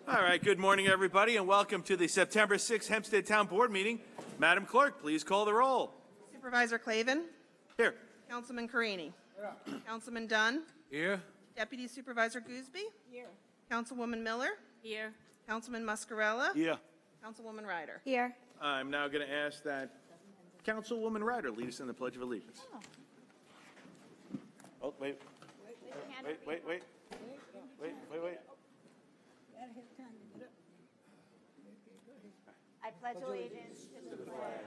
All right, good morning, everybody, and welcome to the September 6th Hempstead Town Board meeting. Madam Clerk, please call the roll. Supervisor Clavin. Here. Councilman Carini. Here. Councilman Dunn. Here. Deputy Supervisor Gooseby. Here. Councilwoman Miller. Here. Councilman Muscarella. Here. Councilwoman Ryder. Here. I'm now going to ask that Councilwoman Ryder lead us in the Pledge of Allegiance. Oh, wait. Wait. I pledge allegiance to the flag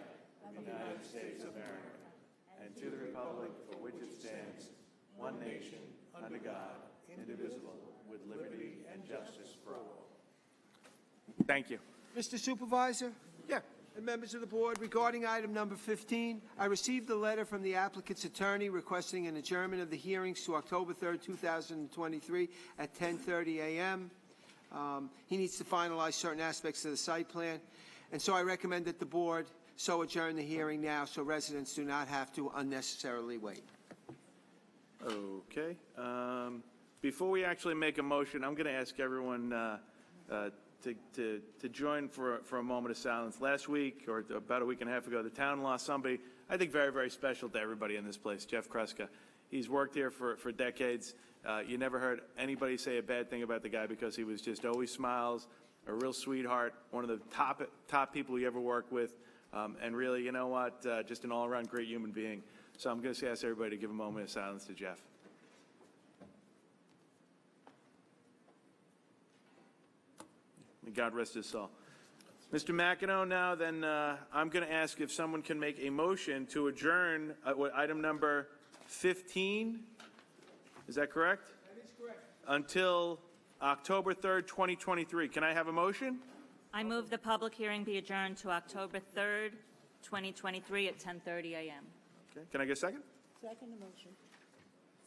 of the United States of America and to the republic for which it stands, one nation, under God, indivisible, with liberty and justice for all. Thank you. Mr. Supervisor? Yeah. And members of the board, regarding item number 15, I received a letter from the applicant's attorney requesting an adjournment of the hearings to October 3rd, 2023 at 10:30 a.m. He needs to finalize certain aspects of the site plan, and so I recommend that the board so adjourn the hearing now so residents do not have to unnecessarily wait. Okay. Before we actually make a motion, I'm going to ask everyone to join for a moment of silence. Last week, or about a week and a half ago, the town lost somebody, I think, very, very special to everybody in this place, Jeff Kreska. He's worked here for decades. You never heard anybody say a bad thing about the guy because he was just always smiles, a real sweetheart, one of the top people you ever worked with, and really, you know what, just an all-around great human being. So I'm going to ask everybody to give a moment of silence to Jeff. May God rest his soul. Mr. McEnroe, now then I'm going to ask if someone can make a motion to adjourn item number 15. Is that correct? That is correct. Until October 3rd, 2023. Can I have a motion? I move the public hearing be adjourned to October 3rd, 2023 at 10:30 a.m. Okay. Can I get a second? Second motion.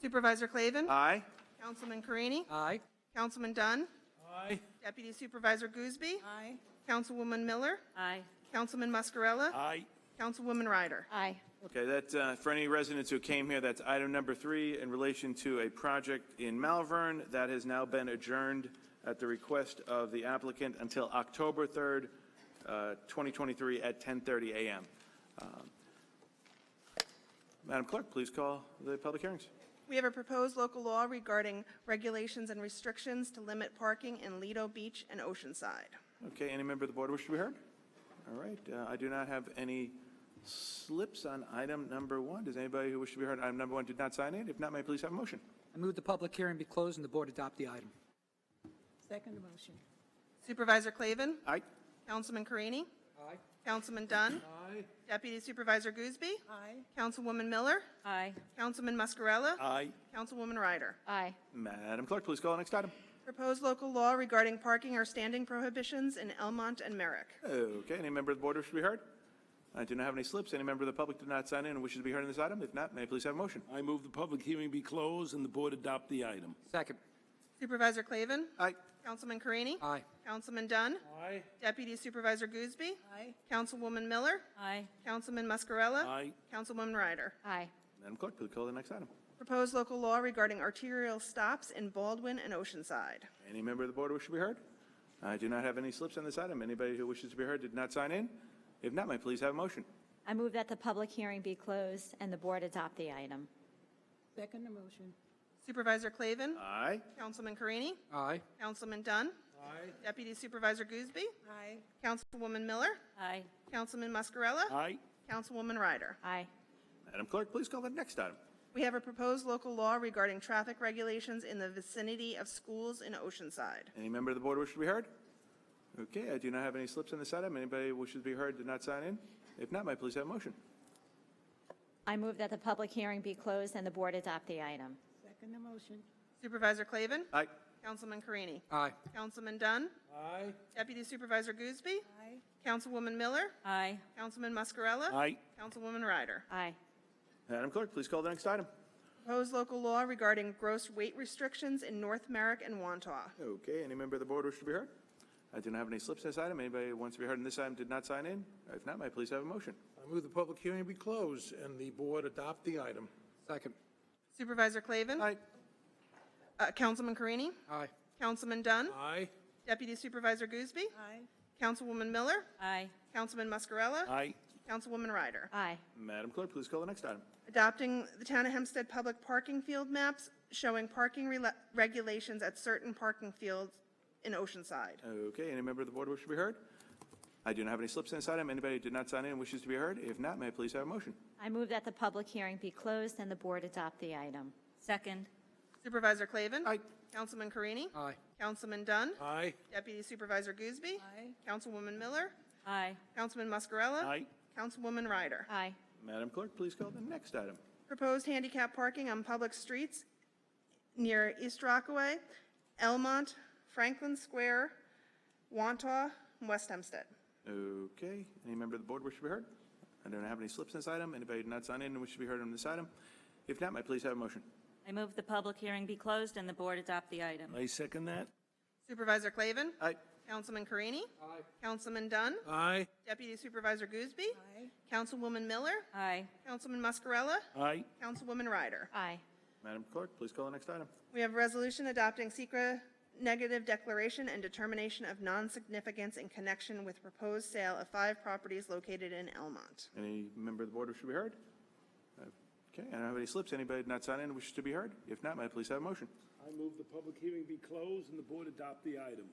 Supervisor Clavin. Aye. Councilman Carini. Aye. Councilman Dunn. Aye. Deputy Supervisor Gooseby. Aye. Councilwoman Miller. Aye. Councilman Muscarella. Aye. Councilwoman Ryder. Aye. Okay, that's for any residents who came here, that's item number 3 in relation to a project in Malvern that has now been adjourned at the request of the applicant until October 3rd, 2023 at 10:30 a.m. Madam Clerk, please call the public hearings. We have a proposed local law regarding regulations and restrictions to limit parking in Lido Beach and Oceanside. Okay, any member of the board wish to be heard? All right, I do not have any slips on item number 1. Does anybody who wish to be heard on item number 1 did not sign in? If not, may I please have a motion? I move the public hearing be closed and the board adopt the item. Second motion. Supervisor Clavin. Aye. Councilman Carini. Aye. Councilman Dunn. Aye. Deputy Supervisor Gooseby. Aye. Councilwoman Miller. Aye. Councilman Muscarella. Aye. Councilwoman Ryder. Aye. Madam Clerk, please call the next item. Proposed local law regarding parking or standing prohibitions in Elmont and Merrick. Okay, any member of the board wish to be heard? I do not have any slips. Any member of the public did not sign in and wishes to be heard on this item? If not, may I please have a motion? I move the public hearing be closed and the board adopt the item. Second. Supervisor Clavin. Aye. Councilman Carini. Aye. Councilman Dunn. Aye. Deputy Supervisor Gooseby. Aye. Councilwoman Miller. Aye. Councilman Muscarella. Aye. Councilwoman Ryder. Aye. Madam Clerk, please call the next item. Proposed local law regarding arterial stops in Baldwin and Oceanside. Any member of the board wish to be heard? I do not have any slips on this item. Anybody who wishes to be heard did not sign in? If not, may I please have a motion? I move that the public hearing be closed and the board adopt the item. Second motion. Supervisor Clavin. Aye. Councilman Carini. Aye. Councilman Dunn. Aye. Deputy Supervisor Gooseby. Aye. Councilwoman Miller. Aye. Councilman Muscarella. Aye. Councilwoman Ryder. Aye. Madam Clerk, please call the next item. We have a proposed local law regarding traffic regulations in the vicinity of schools in Oceanside. Any member of the board wish to be heard? Okay, I do not have any slips on this item. Anybody who wishes to be heard did not sign in? If not, may I please have a motion? I move that the public hearing be closed and the board adopt the item. Second motion. Supervisor Clavin. Aye. Councilman Carini. Aye. Councilman Dunn. Aye. Deputy Supervisor Gooseby. Aye. Councilwoman Miller. Aye. Councilman Muscarella. Aye. Councilwoman Ryder. Aye. Madam Clerk, please call the next item. Proposed local law regarding gross weight restrictions in North Merrick and Wantagh. Okay, any member of the board wish to be heard? I do not have any slips on this item. Anybody who wants to be heard on this item did not sign in? If not, may I please have a motion? I move the public hearing be closed and the board adopt the item. Second. Supervisor Clavin. Aye. Councilman Carini. Aye. Councilman Dunn. Aye. Deputy Supervisor Gooseby? Aye. Councilwoman Miller? Aye. Councilman Mascarella? Aye. Councilwoman Ryder? Aye. Madam Clerk, please call the next item. Adopting the Town of Hempstead Public Parking Field Maps showing parking regulations at certain parking fields in Oceanside. Okay, any member of the board wish to be heard? I do not have any slips in this item. Anybody who did not sign in and wishes to be heard? If not, may I please have a motion? I move that the public hearing be closed and the board adopt the item. Second. Supervisor Clavin? Aye. Councilman Carini? Aye. Councilman Dunn? Aye. Deputy Supervisor Gooseby? Aye. Councilwoman Miller? Aye. Councilman Mascarella? Aye. Councilwoman Ryder? Aye. Madam Clerk, please call the next item. Proposed handicap parking on public streets near East Rockaway, Elmont, Franklin Square, Wantagh, and West Hempstead. Okay, any member of the board wish to be heard? I don't have any slips in this item. Anybody who did not sign in and wish to be heard on this item? If not, may I please have a motion? I move the public hearing be closed and the board adopt the item. I second that. Supervisor Clavin? Aye. Councilman Carini? Aye. Councilman Dunn? Aye. Deputy Supervisor Gooseby? Aye. Councilwoman Miller? Aye. Councilman Mascarella? Aye. Councilwoman Ryder? Aye. Madam Clerk, please call the next item. We have a resolution adopting secret negative declaration and determination of non-significance in connection with proposed sale of 5 properties located in Elmont. Any member of the board wish to be heard? Okay, I don't have any slips. Anybody who did not sign in and wishes to be heard? If not, may I please have a motion? I move the public hearing be closed and the board adopt the item.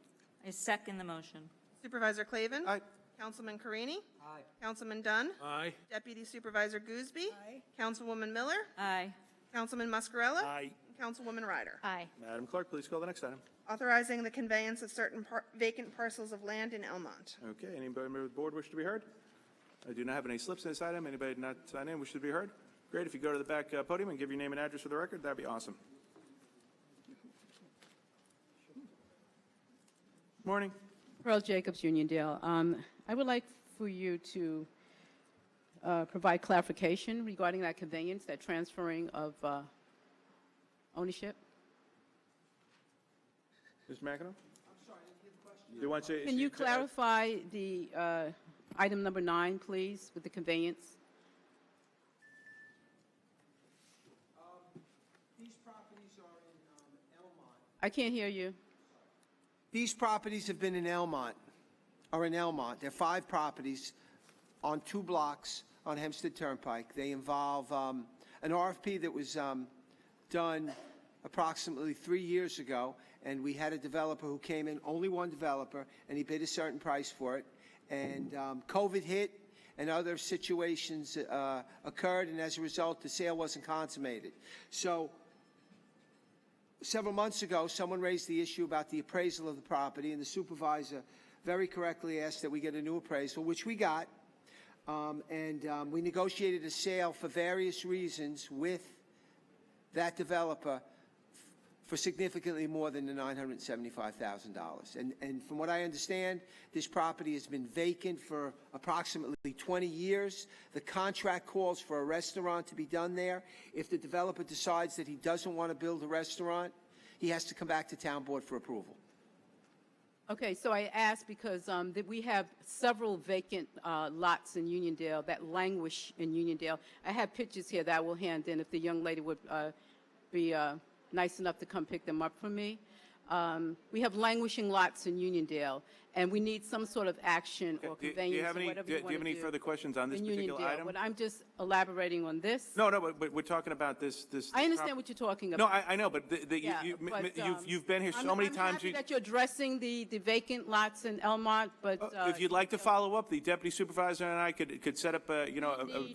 I second the motion. Supervisor Clavin? Aye. Councilman Carini? Aye. Councilman Dunn? Aye. Deputy Supervisor Gooseby? Aye. Councilwoman Miller? Aye. Councilman Mascarella? Aye. Councilwoman Ryder? Aye. Madam Clerk, please call the next item. Authorizing the conveyance of certain vacant parcels of land in Elmont. Okay, any member of the board wish to be heard? I do not have any slips in this item. Anybody who did not sign in wish to be heard? Great, if you go to the back podium and give your name and address for the record, that'd be awesome. Morning. Pearl Jacobs, Uniondale. I would like for you to provide clarification regarding that conveyance, that transferring of ownership. Mr. McEnroe? I'm sorry, I didn't hear the question. Do you want to? Can you clarify the item number 9, please, with the conveyance? These properties are in Elmont. I can't hear you. These properties have been in Elmont, are in Elmont. They're 5 properties on 2 blocks on Hempstead Turnpike. They involve an RFP that was done approximately 3 years ago, and we had a developer who came in, only one developer, and he bid a certain price for it. And COVID hit, and other situations occurred, and as a result, the sale wasn't consummated. So several months ago, someone raised the issue about the appraisal of the property, and the supervisor very correctly asked that we get a new appraisal, which we got. We negotiated a sale for various reasons with that developer for significantly more than the $975,000. And from what I understand, this property has been vacant for approximately 20 years. The contract calls for a restaurant to be done there. If the developer decides that he doesn't want to build a restaurant, he has to come back to Town Board for approval. Okay, so I asked because that we have several vacant lots in Uniondale that languish in Uniondale. I have pictures here that I will hand in if the young lady would be nice enough to come pick them up for me. We have languishing lots in Uniondale, and we need some sort of action or conveyance or whatever you want to do. Do you have any further questions on this particular item? But I'm just elaborating on this. No, but we're talking about this. I understand what you're talking No, about. I know, but you've been here so many I'm times. happy that you're addressing the vacant lots in Elmont, but If you'd like to follow up, the deputy supervisor and I could set up a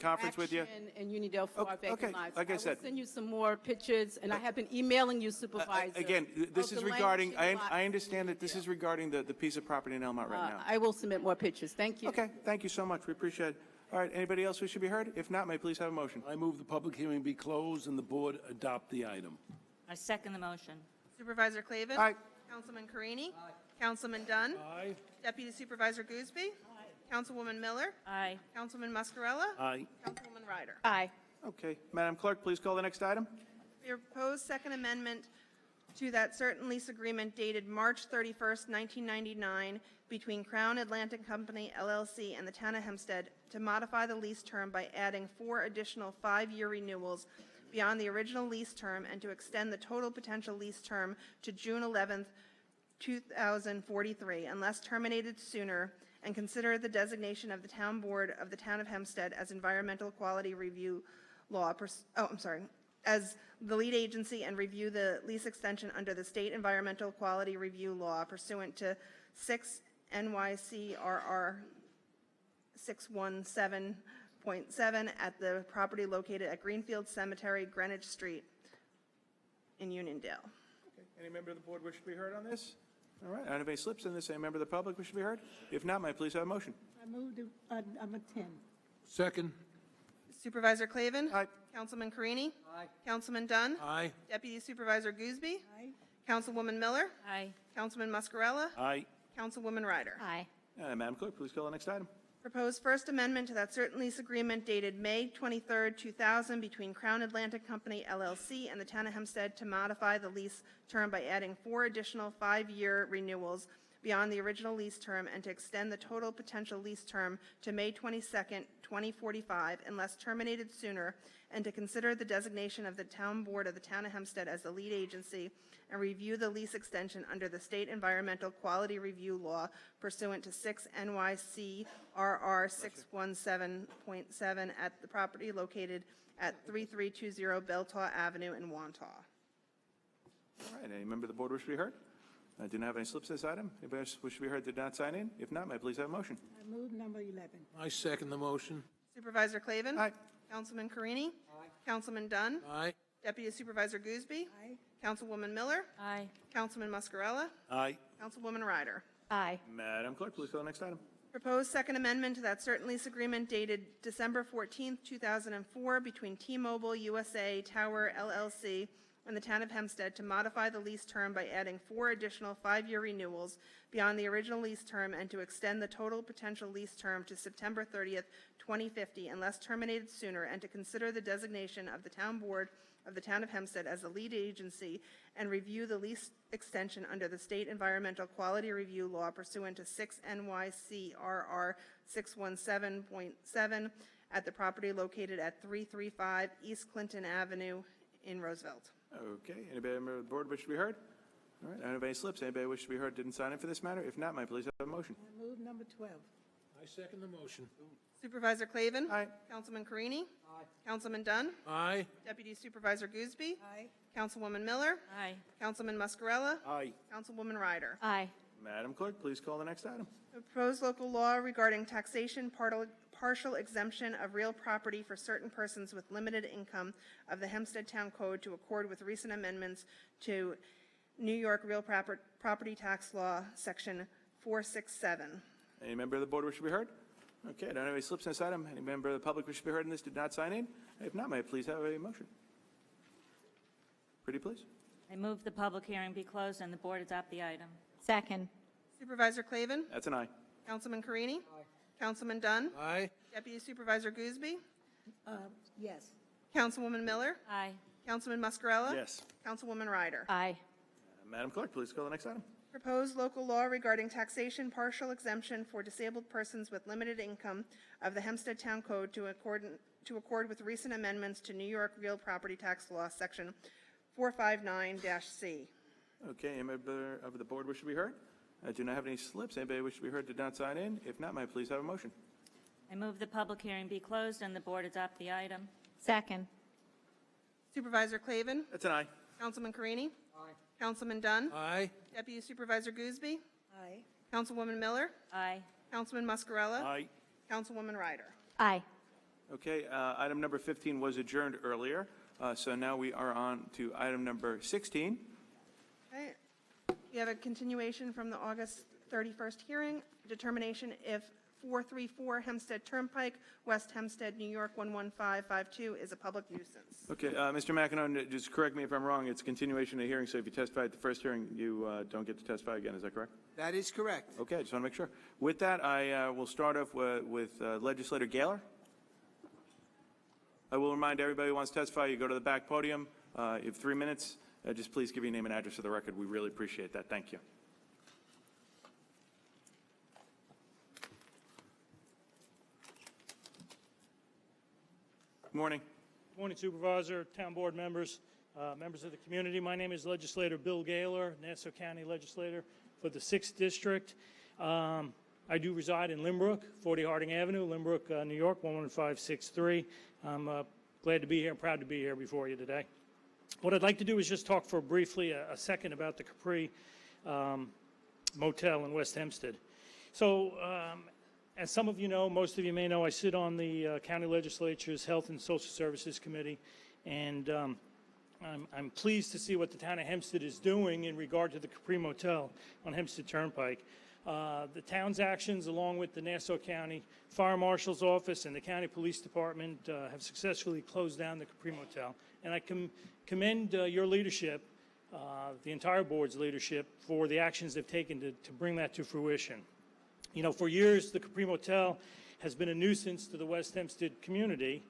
conference with you. In Uniondale for our vacant Okay, lots. like I said. will send you some more pictures, and I have been emailing you, Supervisor. Again, this of is the regarding. languishing lots I in understand that this Uniondale. is regarding the piece of property in Elmont right now. I will submit more pictures. Thank you. Okay, thank you so much. We appreciate it. All right, anybody else who should be heard? If not, may I please have a motion? I move the public hearing be closed and the board adopt the item. I second the motion. Supervisor Clavin? Aye. Councilman Carini? Councilman Dunn? Aye. Deputy Supervisor Gooseby? Councilwoman Miller? Aye. Councilman Mascarella? Aye. Councilwoman Ryder? Aye. Okay, Madam Clerk, please call the next item. Your proposed second amendment to that certain lease agreement dated March 31st, 1999 between Crown Atlantic Company LLC and the Town of Hempstead to modify the lease term by adding 4 additional 5-year renewals beyond the original lease term and to extend the total potential lease term to June 11th, 2043, unless terminated sooner, and consider the designation of the Town Board of the Town of Hempstead as environmental quality review law, as the lead agency, and review the lease extension under the State Environmental Quality Review Law pursuant to 6 NYCRR 617.7 at the property located at Greenfield Cemetery, Greenwich Street in Uniondale. Okay. Any member of the board wish to be heard on this? All right, I don't have any slips in this. Any member of the public wish to be heard? If not, may I please have a motion? I move to, number 10. Second. Supervisor Clavin? Aye. Councilman Carini? Aye. Councilman Dunn? Aye. Deputy Supervisor Gooseby? Aye. Councilwoman Miller? Aye. Councilman Muscarella? Aye. Councilwoman Ryder? Aye. Madam Clerk, please call the next item. Proposed First Amendment to that certain lease agreement dated May 23, 2000, between Crown Atlantic Company, LLC, and the Town of Hempstead to modify the lease term by adding 4 additional 5-year renewals beyond the original lease term, and to extend the total potential lease term to May 22, 2045, unless terminated sooner, and to consider the designation of the Town Board of the Town of Hempstead as the lead agency, and review the lease extension under the State Environmental Quality Review Law pursuant to 6 NYCRR 617.7 at the property located at 3320 Beltaw Avenue in Wantagh. All right, any member of the board wish to be heard? I do not have any slips in this item. Anybody else wish to be heard did not sign in? If not, may I please have a motion? I move number 11. I second the motion. Supervisor Clavin? Aye. Councilman Carini? Aye. Councilman Dunn? Aye. Deputy Supervisor Gooseby? Aye. Councilwoman Miller? Aye. Councilman Muscarella? Aye. Councilwoman Ryder? Aye. Madam Clerk, please call the next item. Proposed Second Amendment to that certain lease agreement dated December 14, 2004, between T-Mobile USA Tower LLC and the Town of Hempstead to modify the lease term by adding 4 additional 5-year renewals beyond the original lease term, and to extend the total potential lease term to September 30th, 2050, unless terminated sooner, and to consider the designation of the Town Board of the Town of Hempstead as the lead agency, and review the lease extension under the State Environmental Quality Review Law pursuant to 6 NYCRR 617.7 at the property located at 335 East Clinton Avenue in Roosevelt. Okay, anybody member of the board wish to be heard? All right, I don't have any slips. Anybody wish to be heard didn't sign in for this matter? If not, may I please have a motion? I move number 12. I second the motion. Supervisor Clavin? Aye. Councilman Carini? Aye. Councilman Dunn? Aye. Deputy Supervisor Gooseby? Aye. Councilwoman Miller? Aye. Councilman Muscarella? Aye. Councilwoman Ryder? Aye. Madam Clerk, please call the next item. The proposed local law regarding taxation partial exemption of real property for certain persons with limited income of the Hempstead Town Code to accord with recent amendments to New York Real Property Tax Law, Section 467. Any member of the board wish to be heard? Okay, I don't have any slips in this item. Any member of the public wish to be heard in this did not sign in? If not, may I please have a motion? Pretty please. I move the public hearing be closed and the board adopt the item. Second. Supervisor Clavin? That's an aye. Councilman Carini? Aye. Councilman Dunn? Aye. Deputy Supervisor Gooseby? Yes. Councilwoman Miller? Aye. Councilman Muscarella? Yes. Councilwoman Ryder? Aye. Madam Clerk, please call the next item. Proposed local law regarding taxation partial exemption for disabled persons with limited income of the Hempstead Town Code to accord with recent amendments to New York Real Property Tax Law, Section 459-C. Okay, any member of the board wish to be heard? I do not have any slips. Anybody wish to be heard did not sign in? If not, may I please have a motion? I move the public hearing be closed and the board adopt the item. Second. Supervisor Clavin? That's an aye. Councilman Carini? Aye. Councilman Dunn? Aye. Deputy Supervisor Gooseby? Aye. Councilwoman Miller? Aye. Councilman Muscarella? Aye. Councilwoman Ryder? Aye. Okay, item number 15 was adjourned earlier, so now we are on to item number 16. Okay. We have a continuation from the August 31st hearing, determination if 434 Hempstead Turnpike, West Hempstead, New York 11552 is a public nuisance. Okay, Mr. McEnroe, just correct me if I'm wrong. It's a continuation of the hearing, so if you testified at the first hearing, you don't get to testify again. Is that correct? That is correct. Okay, I just want to make sure. With that, I will start off with Legislator Gaylor. I will remind everybody who wants to testify, you go to the back podium. You have 3 minutes. Just please give your name and address for the record. We really appreciate that. Thank you. Good morning. Good morning, Supervisor, Town Board members, members of the community. My name is Legislator Bill Gaylor, Nassau County Legislator. for the 6th District. I do reside in Limbrook, 40 Harding Avenue, Limbrook, New York, 11563. I'm glad to be here, proud to be here before you today. What I'd like to do is just talk for briefly a second about the Capri Motel in West Hempstead. So, as some of you know, most of you may know, I sit on the County Legislature's Health and Social Services Committee, and I'm pleased to see what the town of Hempstead is doing in regard to the Capri Motel on Hempstead Turnpike. The town's actions, along with the Nassau County Fire Marshal's Office and the County Police Department, have successfully closed down the Capri Motel. And I commend your leadership, the entire board's leadership, for the actions they've taken to bring that to fruition. You know, for years, the Capri Motel has been a nuisance to the West Hempstead community,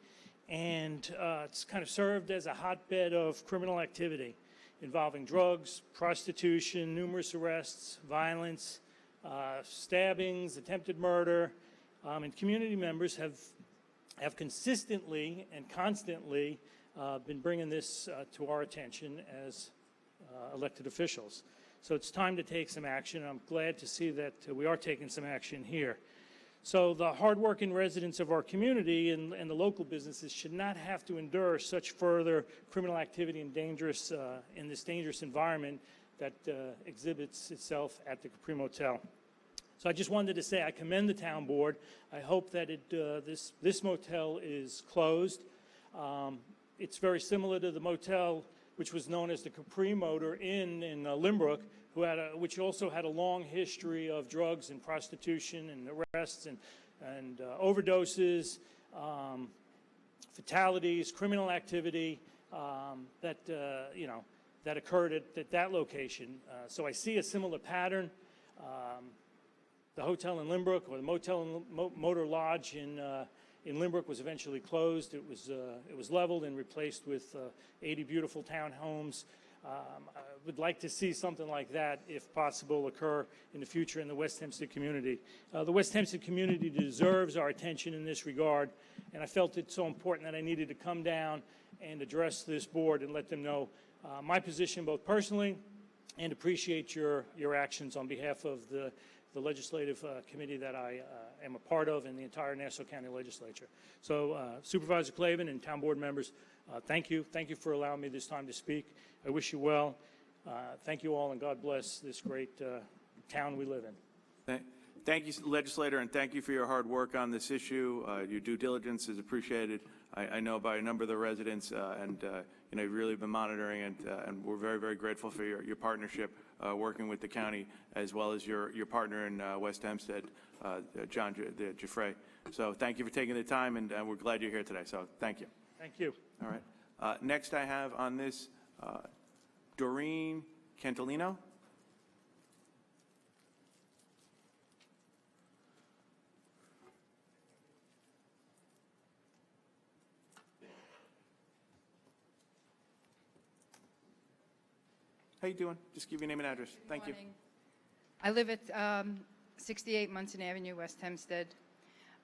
and it's kind of served as a hotbed of criminal activity involving drugs, prostitution, numerous arrests, violence, stabbings, attempted murder, and community members have consistently and constantly been bringing this to our attention as elected officials. So it's time to take some action, and I'm glad to see that we are taking some action here. So the hardworking residents of our community and the local businesses should not have to endure such further criminal activity and in this dangerous environment that exhibits itself at the Capri Motel. So I just wanted to say I commend the town board. I hope that this motel is closed. It's very similar to the motel which was known as the Capri Motor Inn in Limbrook, which also had a long history of drugs and prostitution and arrests and overdoses, fatalities, criminal activity that occurred at that location. So I see a similar pattern. The hotel in Limbrook, or the motel and motor lodge in Limbrook, was eventually closed. It was leveled and replaced with 80 beautiful townhomes. I would like to see something like that, if possible, occur in the future in the West Hempstead community. The West Hempstead community deserves our attention in this regard, and I felt it so important that I needed to come down and address this board and let them know my position, both personally, and appreciate your actions on behalf of the legislative committee that I am a part of, and the entire Nassau County Legislature. So Supervisor Clavin and town board members, thank you. Thank you for allowing me this time to speak. I wish you well. Thank you all, and God bless this great town we live in. Thank you, legislator, and thank you for your hard work on this issue. Your due diligence is appreciated. I know by a number of the residents, and you've really been monitoring it, and we're very, very grateful for your partnership working with the county, as well as your partner in West Hempstead, John Giuffre. So thank you for taking the time, and we're glad you're here today. So thank you. Thank you. All right. Next I have on this Doreen Cantilino. How you doing? Just give your name and address. Thank you. I live at 68 Munson Avenue, West Hempstead.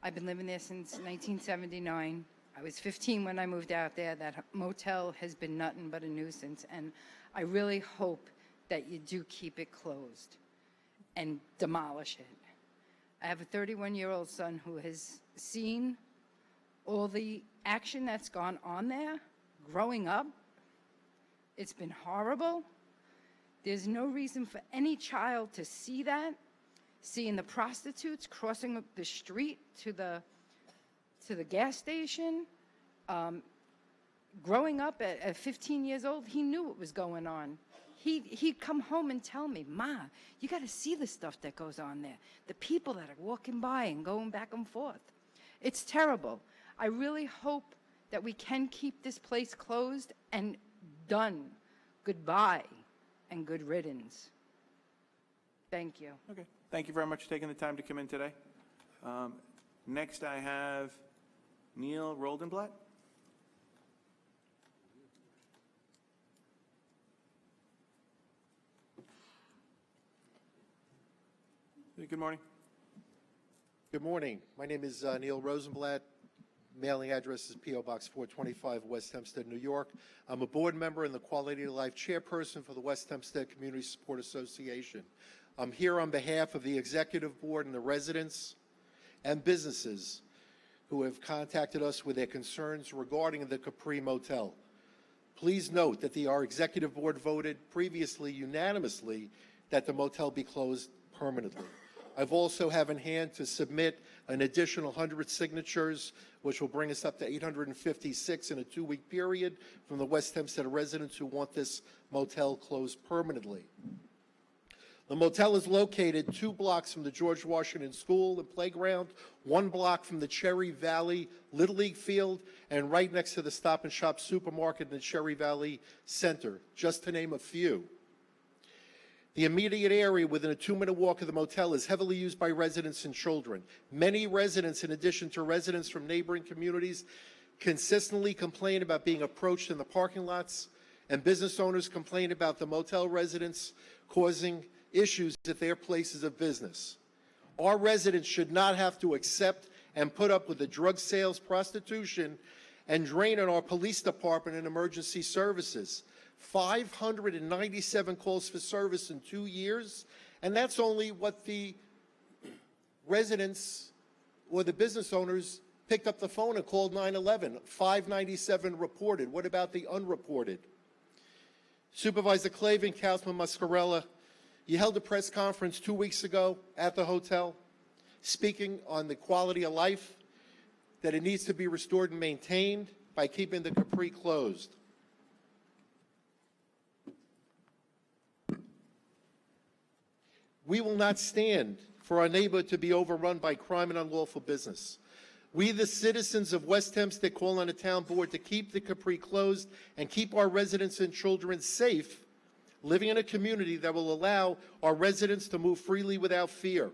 I've been living there since 1979. I was 15 when I moved out there. That motel has been nothing but a nuisance, and I really hope that you do keep it closed and demolish it. I have a 31-year-old son who has seen all the action that's gone on there growing up. It's been horrible. There's no reason for any child to see that, seeing the prostitutes crossing the street to the gas station. Growing up at 15 years old, he knew what was going on. He'd come home and tell me, "Ma, you got to see the stuff that goes on there. The people that are walking by and going back and forth. It's terrible." I really hope that we can keep this place closed and done. Goodbye and good riddance. Thank you. Okay. Thank you very much for taking the time to come in today. Next, I have Neil Roldenblatt. Good morning. Good morning. My name is Neil Rosenblatt. Mailing address is P.O. Box 425, West Hempstead, New York. I'm a board member and the Quality of Life chairperson for the West Hempstead Community Support Association. I'm here on behalf of the Executive Board and the residents and businesses who have contacted us with their concerns regarding the Capri Motel. Please note that our Executive Board voted previously unanimously that the motel be closed permanently. I've also have in hand to submit an additional 100 signatures, which will bring us up to 856 in a 2-week period from the West Hempstead residents who want this motel closed permanently. The motel is located 2 blocks from the George Washington School and Playground, 1 block from the Cherry Valley Little League Field, and right next to the Stop and Shop supermarket in the Cherry Valley Center, just to name a few. The immediate area within a 2-minute walk of the motel is heavily used by residents and children. Many residents, in addition to residents from neighboring communities, consistently complain about being approached in the parking lots, and business owners complain about the motel residents causing issues at their places of business. Our residents should not have to accept and put up with the drug sales, prostitution, and drain on our police department and emergency services. 597 calls for service in 2 years, and that's only what the residents or the business owners picked up the phone and called 911. 597 reported. What about the unreported? Supervisor Clavin, Councilman Mascarella, you held a press conference 2 weeks ago at the hotel speaking on the quality of life, that it needs to be restored and maintained by keeping the Capri closed. We will not stand for our neighborhood to be overrun by crime and unlawful business. We, the citizens of West Hempstead, call on the town board to keep the Capri closed and keep our residents and children safe, living in a community that will allow our residents to move freely without fear.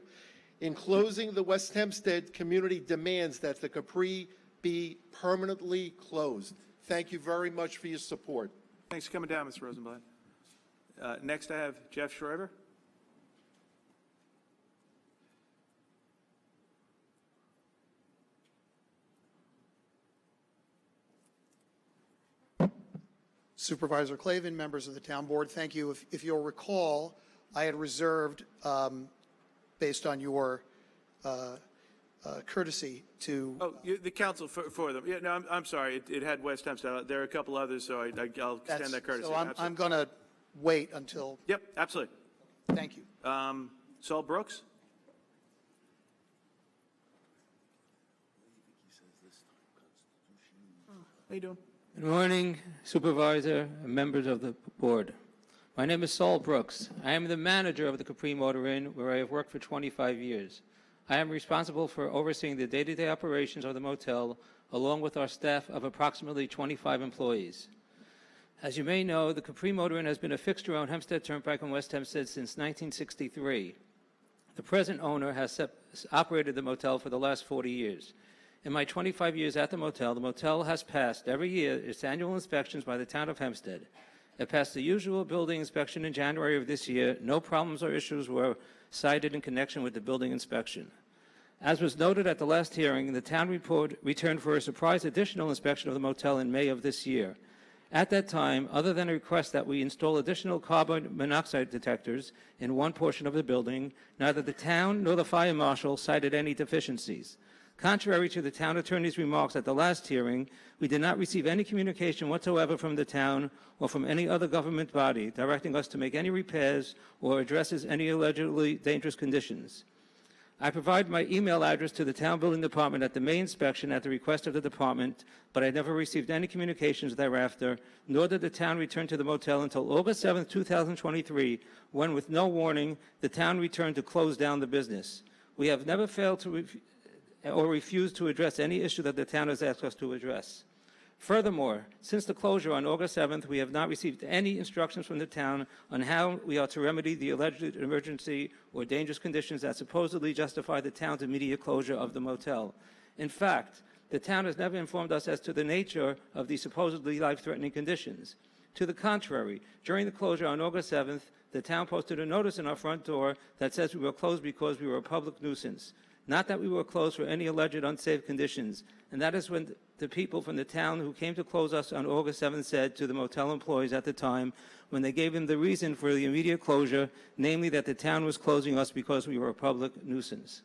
In closing, the West Hempstead community demands that the Capri be permanently closed. Thank you very much for your support. Thanks for coming down, Mr. Rosenblatt. Next, I have Jeff Schreiber. Supervisor Clavin, members of the town board, thank you. If you'll recall, I had reserved, based on your courtesy to... Oh, the council for them. Yeah, no, I'm sorry. It had West Hempstead. There are a couple others, so I'll extend that courtesy. So I'm going to wait until... Yep, absolutely. Thank you. Saul Brooks? How you doing? Good morning, Supervisor and members of the board. My name is Saul Brooks. I am the manager of the Capri Motor Inn, where I have worked for 25 years. I am responsible for overseeing the day-to-day operations of the motel, along with our staff of approximately 25 employees. As you may know, the Capri Motor Inn has been a fixture on Hempstead Turnpike and West Hempstead since 1963. The present owner has operated the motel for the last 40 years. In my 25 years at the motel has passed every year its annual inspections by the town of Hempstead. It passed the usual building inspection in January of this year. No problems or issues were cited in connection with the building inspection. As was noted at the last hearing, the town returned for a surprise additional inspection of the motel in May of this year. At that time, other than a request that we install additional carbon monoxide detectors in one portion of the building, neither the town nor the fire marshal cited any deficiencies. Contrary to the town attorney's remarks at the last hearing, we did not receive any communication whatsoever from the town or from any other government body directing us to make any repairs or addresses any allegedly dangerous conditions. I provide my email address to the town building department at the May inspection at the request of the department, but I never received any communications thereafter, nor did the town return to the motel until August 7, 2023, when, with no warning, the town returned to close down the business. We have never failed to refuse to address any issue that the town has asked us to address. Furthermore, since the closure on August 7th, we have not received any instructions from the town on how we are to remedy the alleged emergency or dangerous conditions that supposedly justify the town's immediate closure of the motel. In fact, the town has never informed us as to the nature of these supposedly life-threatening conditions. To the contrary, during the closure on August 7th, the town posted a notice in our front door that says we were closed because we were a public nuisance. Not that we were closed for any alleged unsafe conditions, and that is when the people from the town who came to close us on August 7th said to the motel employees at the time, when they gave them the reason for the immediate closure, namely that the town was closing us because we were a public nuisance.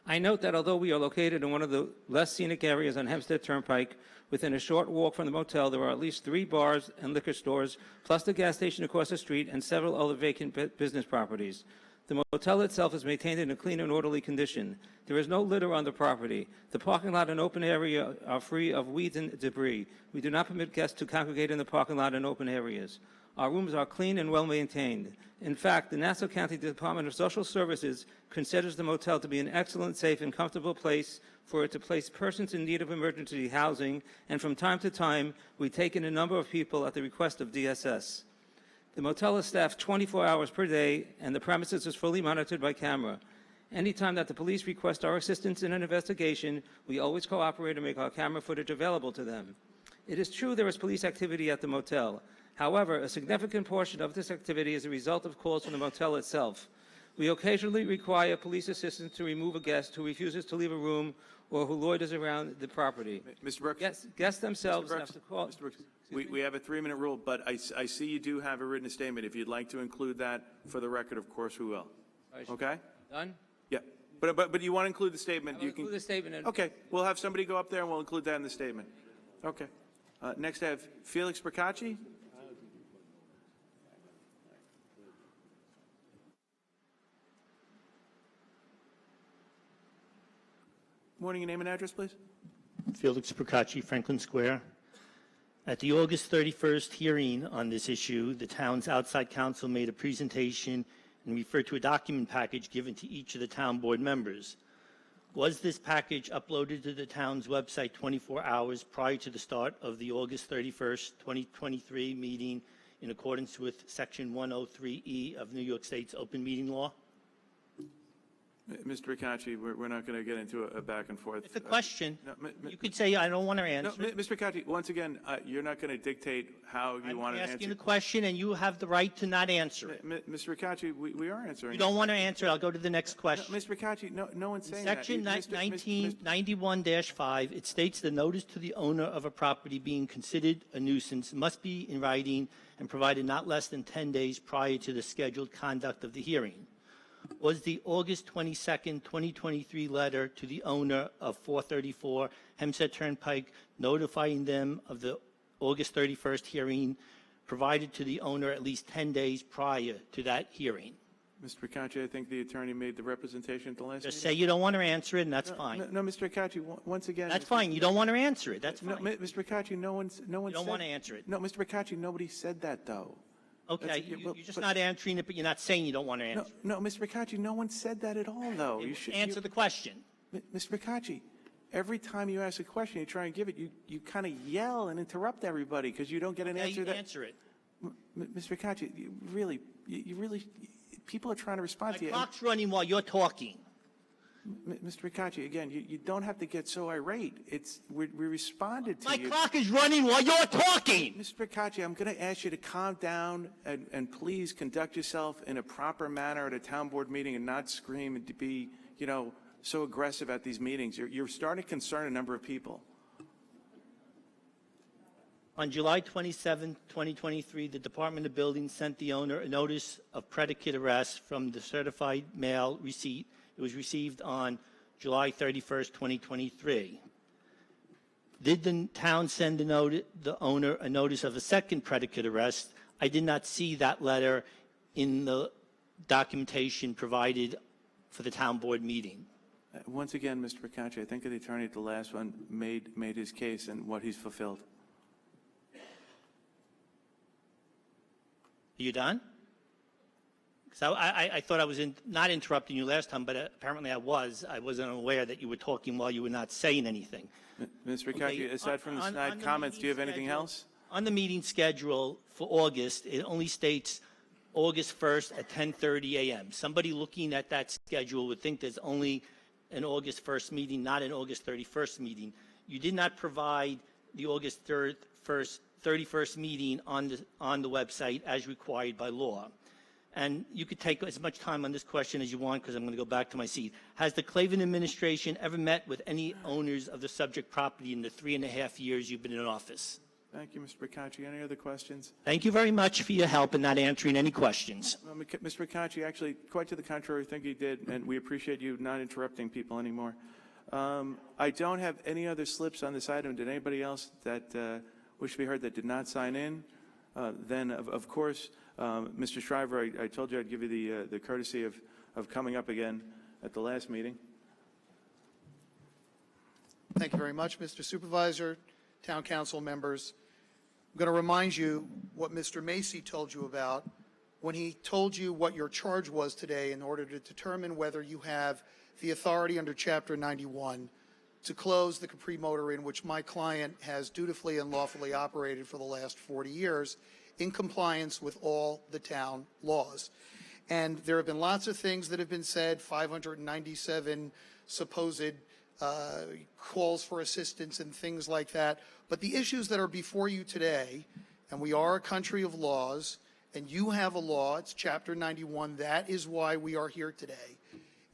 I note that although we are located in one of the less scenic areas on Hempstead Turnpike, within a short walk from the motel, there are at least 3 bars and liquor stores, plus the gas station across the street and several other vacant business properties. The motel itself is maintained in a clean and orderly condition. There is no litter on the property. The parking lot and open area are free of weeds and debris. We do not permit guests to congregate in the parking lot and open areas. Our rooms are clean and well maintained. In fact, the Nassau County Department of Social Services considers the motel to be an excellent, safe, and comfortable place for it to place persons in need of emergency housing, and from time to time, we take in a number of people at the request of DSS. The motel is staffed 24 hours per day, and the premises is fully monitored by camera. Anytime that the police request our assistance in an investigation, we always cooperate and make our camera footage available to them. It is true there is police activity at the motel. However, a significant portion of this activity is a result of calls from the motel itself. We occasionally require police assistance to remove a guest who refuses to leave a room or who loiters around the property. Mr. Brooks? Guests themselves Mr. Brooks, have to call. Mr. Brooks, we have a 3-minute rule, but I see you do have a written statement. If you'd like to include that for the record, of course we will. Okay? Done? Yeah. But you want to include the statement? I'll include the statement. Okay. We'll have somebody go up there and we'll include that in the statement. Okay. Next I have Felix Procacci. Morning, your name and address, please. Felix Procacci, Franklin Square. At the August 31st hearing on this issue, the town's outside counsel made a presentation and referred to a document package given to each of the town board members. Was this package uploaded to the town's website 24 hours prior to the start of the August 31st, 2023 meeting in accordance with Section 103E of New York State's open meeting law? Mr. Procacci, we're not going to get into a back and forth. It's a question. You could say, I don't want to answer. No, Mr. Procacci, once again, you're not going to dictate how you want to answer. I'm asking a question, and you have the right to not answer it. Mr. Procacci, we are answering. You don't want to answer it, I'll go to the next question. No, Mr. Procacci, no one's saying Section that. Section 1991-5, it states the notice to the owner of a property being considered a nuisance must be in writing and provided not less than 10 days prior to the scheduled conduct of the hearing. Was the August 22nd, 2023 letter to the owner of 434 Hempstead Turnpike notifying them of the August 31st hearing provided to the owner at least 10 days prior to that hearing? Mr. Procacci, I think the attorney made the representation at the last Just meeting. say you don't want to answer it, and that's fine. No, Mr. Procacci, once again. That's fine. You don't want to answer it. That's fine. Mr. Procacci, no one You don't said, want to answer it. No, Mr. Procacci, nobody said that, though. Okay, you're just not answering it, but you're not saying you don't want to answer it. No, Mr. Procacci, no one said that at all, though. You should answer the question. Mr. Procacci, every time you ask a question, you try and give it, you kind of yell and interrupt everybody because you don't get an answer. Answer it. Mr. Procacci, you really, people are trying to respond to you. My clock's running while you're talking. Mr. Procacci, again, you don't have to get so irate. We responded to you. My clock is running while you're talking. Mr. Procacci, I'm going to ask you to calm down and please conduct yourself in a proper manner at a town board meeting and not scream and to be, so aggressive at these meetings. You're starting to concern a number of people. On July 27, 2023, the Department of Buildings sent the owner a notice of predicate arrest from the certified mail receipt. It was received on July 31st, 2023. Did the town send the owner a notice of a second predicate arrest? I did not see that letter in the documentation provided for the town board meeting. Once again, Mr. Procacci, I think the attorney at the last one made his case and what he's fulfilled. Are you done? So I thought I was not interrupting you last time, but apparently I was. I wasn't aware that you were talking while you were not saying anything. Mr. Procacci, aside from the snide comments, do you have anything else? On the meeting schedule for August, it only states August 1st at 10:30 a.m. Somebody looking at that schedule would think there's only an August 1st meeting, not an August 31st meeting. You did not provide the August 31st meeting on the website as required by law. and you could take as much time on this question as you want because I'm going to go back to my seat. Has the Clavin administration ever met with any owners of the subject property in the 3.5 years you've been in office? Thank you, Mr. Bacacci. Any other questions? Thank you very much for your help in not answering any questions. Mr. Bacacci, actually, quite to the contrary, I think you did, and we appreciate you not interrupting people anymore. I don't have any other slips on this item. Did anybody else that wish to be heard that did not sign in? Then, of course, Mr. Shriver, I told you I'd give you the courtesy of coming up again at the last meeting. Thank you very much, Mr. Supervisor, Town Council members. I'm going to remind you what Mr. Macy told you about when he told you what your charge was today in order to determine whether you have the authority under Chapter 91 to close the Capri Motor Inn, which my client has dutifully and lawfully operated for the last 40 years in compliance with all the town laws. And there have been lots of things that have been said, 597 supposed calls for assistance and things like that. But the issues that are before you today, and we are a country of laws, and you have a law, it's Chapter 91, that is why we are here today,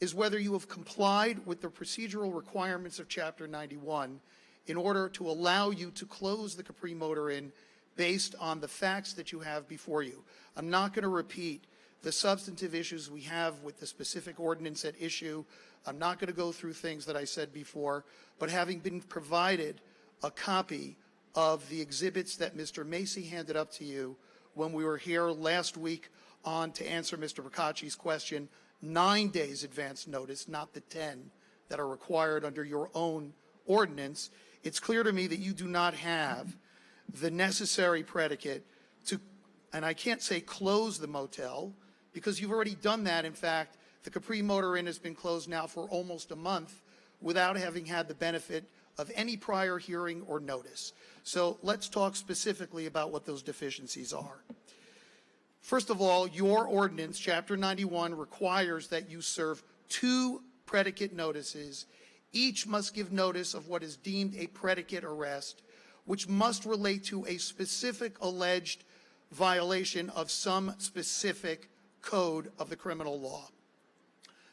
is whether you have complied with the procedural requirements of Chapter 91 in order to allow you to close the Capri Motor Inn based on the facts that you have before you. I'm not going to repeat the substantive issues we have with the specific ordinance at issue. I'm not going to go through things that I said before, but having been provided a copy of the exhibits that Mr. Macy handed up to you when we were here last week on to answer Mr. Bacacci's question, 9 days advance notice, not the 10 that are required under your own ordinance, it's clear to me that you do not have the necessary predicate to, and I can't say close the motel, because you've already done that. In fact, the Capri Motor Inn has been closed now for almost a month without having had the benefit of any prior hearing or notice. So let's talk specifically about what those deficiencies are. First of all, your ordinance, Chapter 91, requires that you serve 2 predicate notices. Each must give notice of what is deemed a predicate arrest, which must relate to a specific alleged violation of some specific code of the criminal law.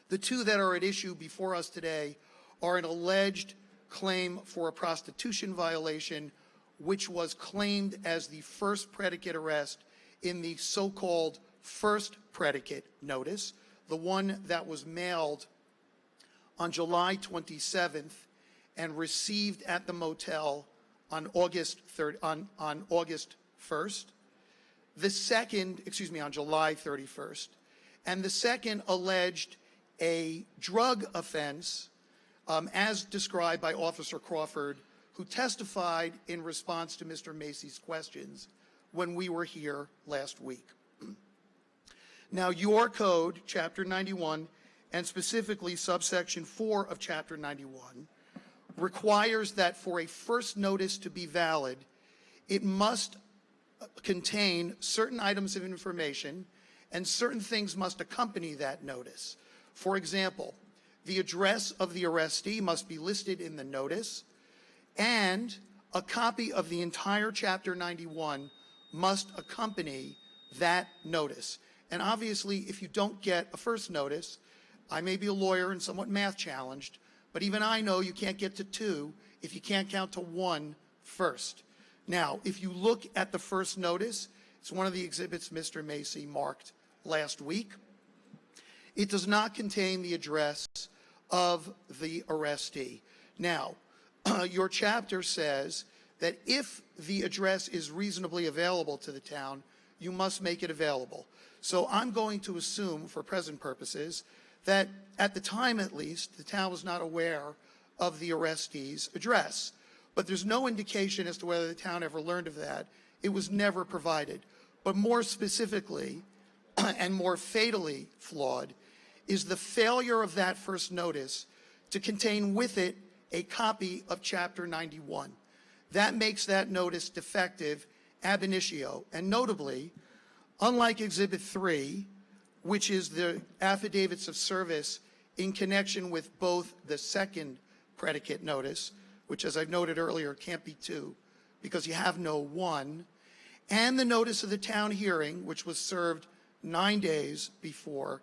The 2 that are at issue before us today are an alleged claim for a prostitution violation, which was claimed as the first predicate arrest in the so-called first predicate notice, the one that was mailed on July 27th and received at the motel on August 1st. The second, on July 31st. And the second alleged a drug offense as described by Officer Crawford, who testified in response to Mr. Macy's questions when we were here last week. Now, your code, Chapter 91, and specifically subsection 4 of Chapter 91, requires that for a first notice to be valid, it must contain certain items of information and certain things must accompany that notice. For example, the address of the arrestee must be listed in the notice, and a copy of the entire Chapter 91 must accompany that notice. And obviously, if you don't get a first notice, I may be a lawyer and somewhat math challenged, but even I know you can't get to 2 if you can't count to 1 first. Now, if you look at the first notice, it's one of the exhibits Mr. Macy marked last week. It does not contain the address of the arrestee. Now, your chapter says that if the address is reasonably available to the town, you must make it available. So I'm going to assume, for present purposes, that at the time at least, the town was not aware of the arrestee's address. But there's no indication as to whether the town ever learned of that. It was never provided. But more specifically, and more fatally flawed, is the failure of that first notice to contain with it a copy of Chapter 91. That makes that notice defective ab initio. And notably, unlike Exhibit 3, which is the affidavits of service in connection with both the second predicate notice, which, as I've noted earlier, can't be 2 because you have no 1, and the notice of the town hearing, which was served 9 days before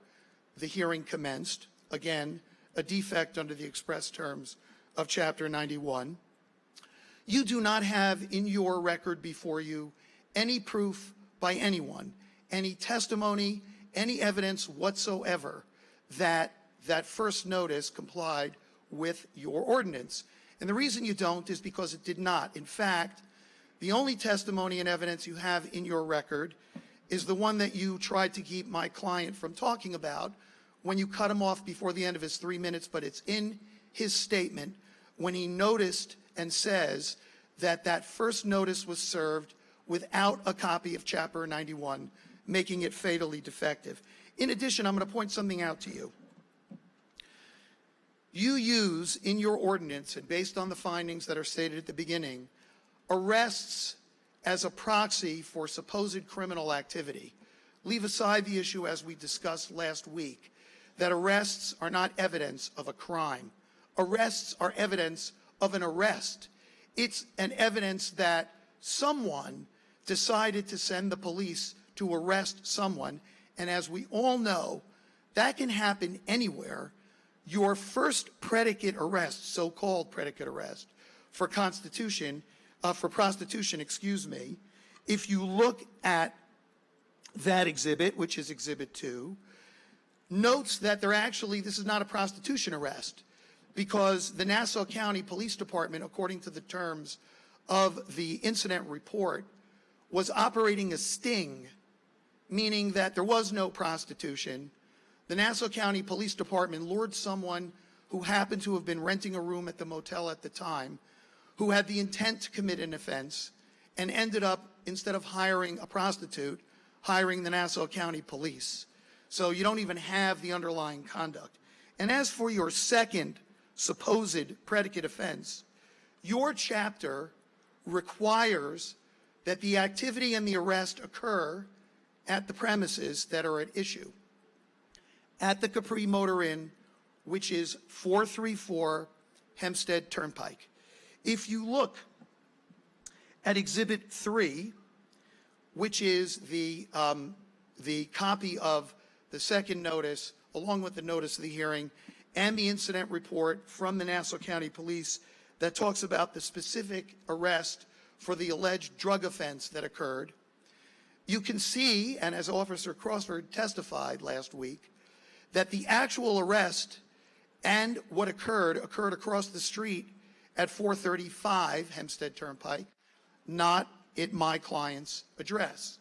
the hearing commenced. Again, a defect under the express terms of Chapter 91. You do not have in your record before you any proof by anyone, any testimony, any evidence whatsoever that that first notice complied with your ordinance. And the reason you don't is because it did not. In fact, the only testimony and evidence you have in your record is the one that you tried to keep my client from talking about when you cut him off before the end of his 3 minutes, but it's in his statement when he noticed and says that that first notice was served without a copy of Chapter 91, making it fatally defective. In addition, I'm going to point something out to you. You use in your ordinance, and based on the findings that are stated at the beginning, arrests as a proxy for supposed criminal activity. Leave aside the issue, as we discussed last week, that arrests are not evidence of a crime. Arrests are evidence of an arrest. It's an evidence that someone decided to send the police to arrest someone, and as we all know, that can happen anywhere. Your first predicate arrest, so-called predicate arrest, for prostitution, if you look at that exhibit, which is Exhibit 2, notes that this is not a prostitution arrest, because the Nassau County Police Department, according to the terms of the incident report, was operating a sting, meaning that there was no prostitution. The Nassau County Police Department lured someone who happened to have been renting a room at the motel at the time, who had the intent to commit an offense, and ended up, instead of hiring a prostitute, hiring the Nassau County Police. So you don't even have the underlying conduct. And as for your second supposed predicate offense, your chapter requires that the activity and the arrest occur at the premises that are at issue, at the Capri Motor Inn, which is 434 Hempstead Turnpike. If you look at Exhibit 3, which is the copy of the second notice, along with the notice of the hearing, and the incident report from the Nassau County Police that talks about the specific arrest for the alleged drug offense that occurred, you can see, and as Officer Crawford testified last week, that the actual arrest and what occurred across the street at 435 Hempstead Turnpike, not at my client's address.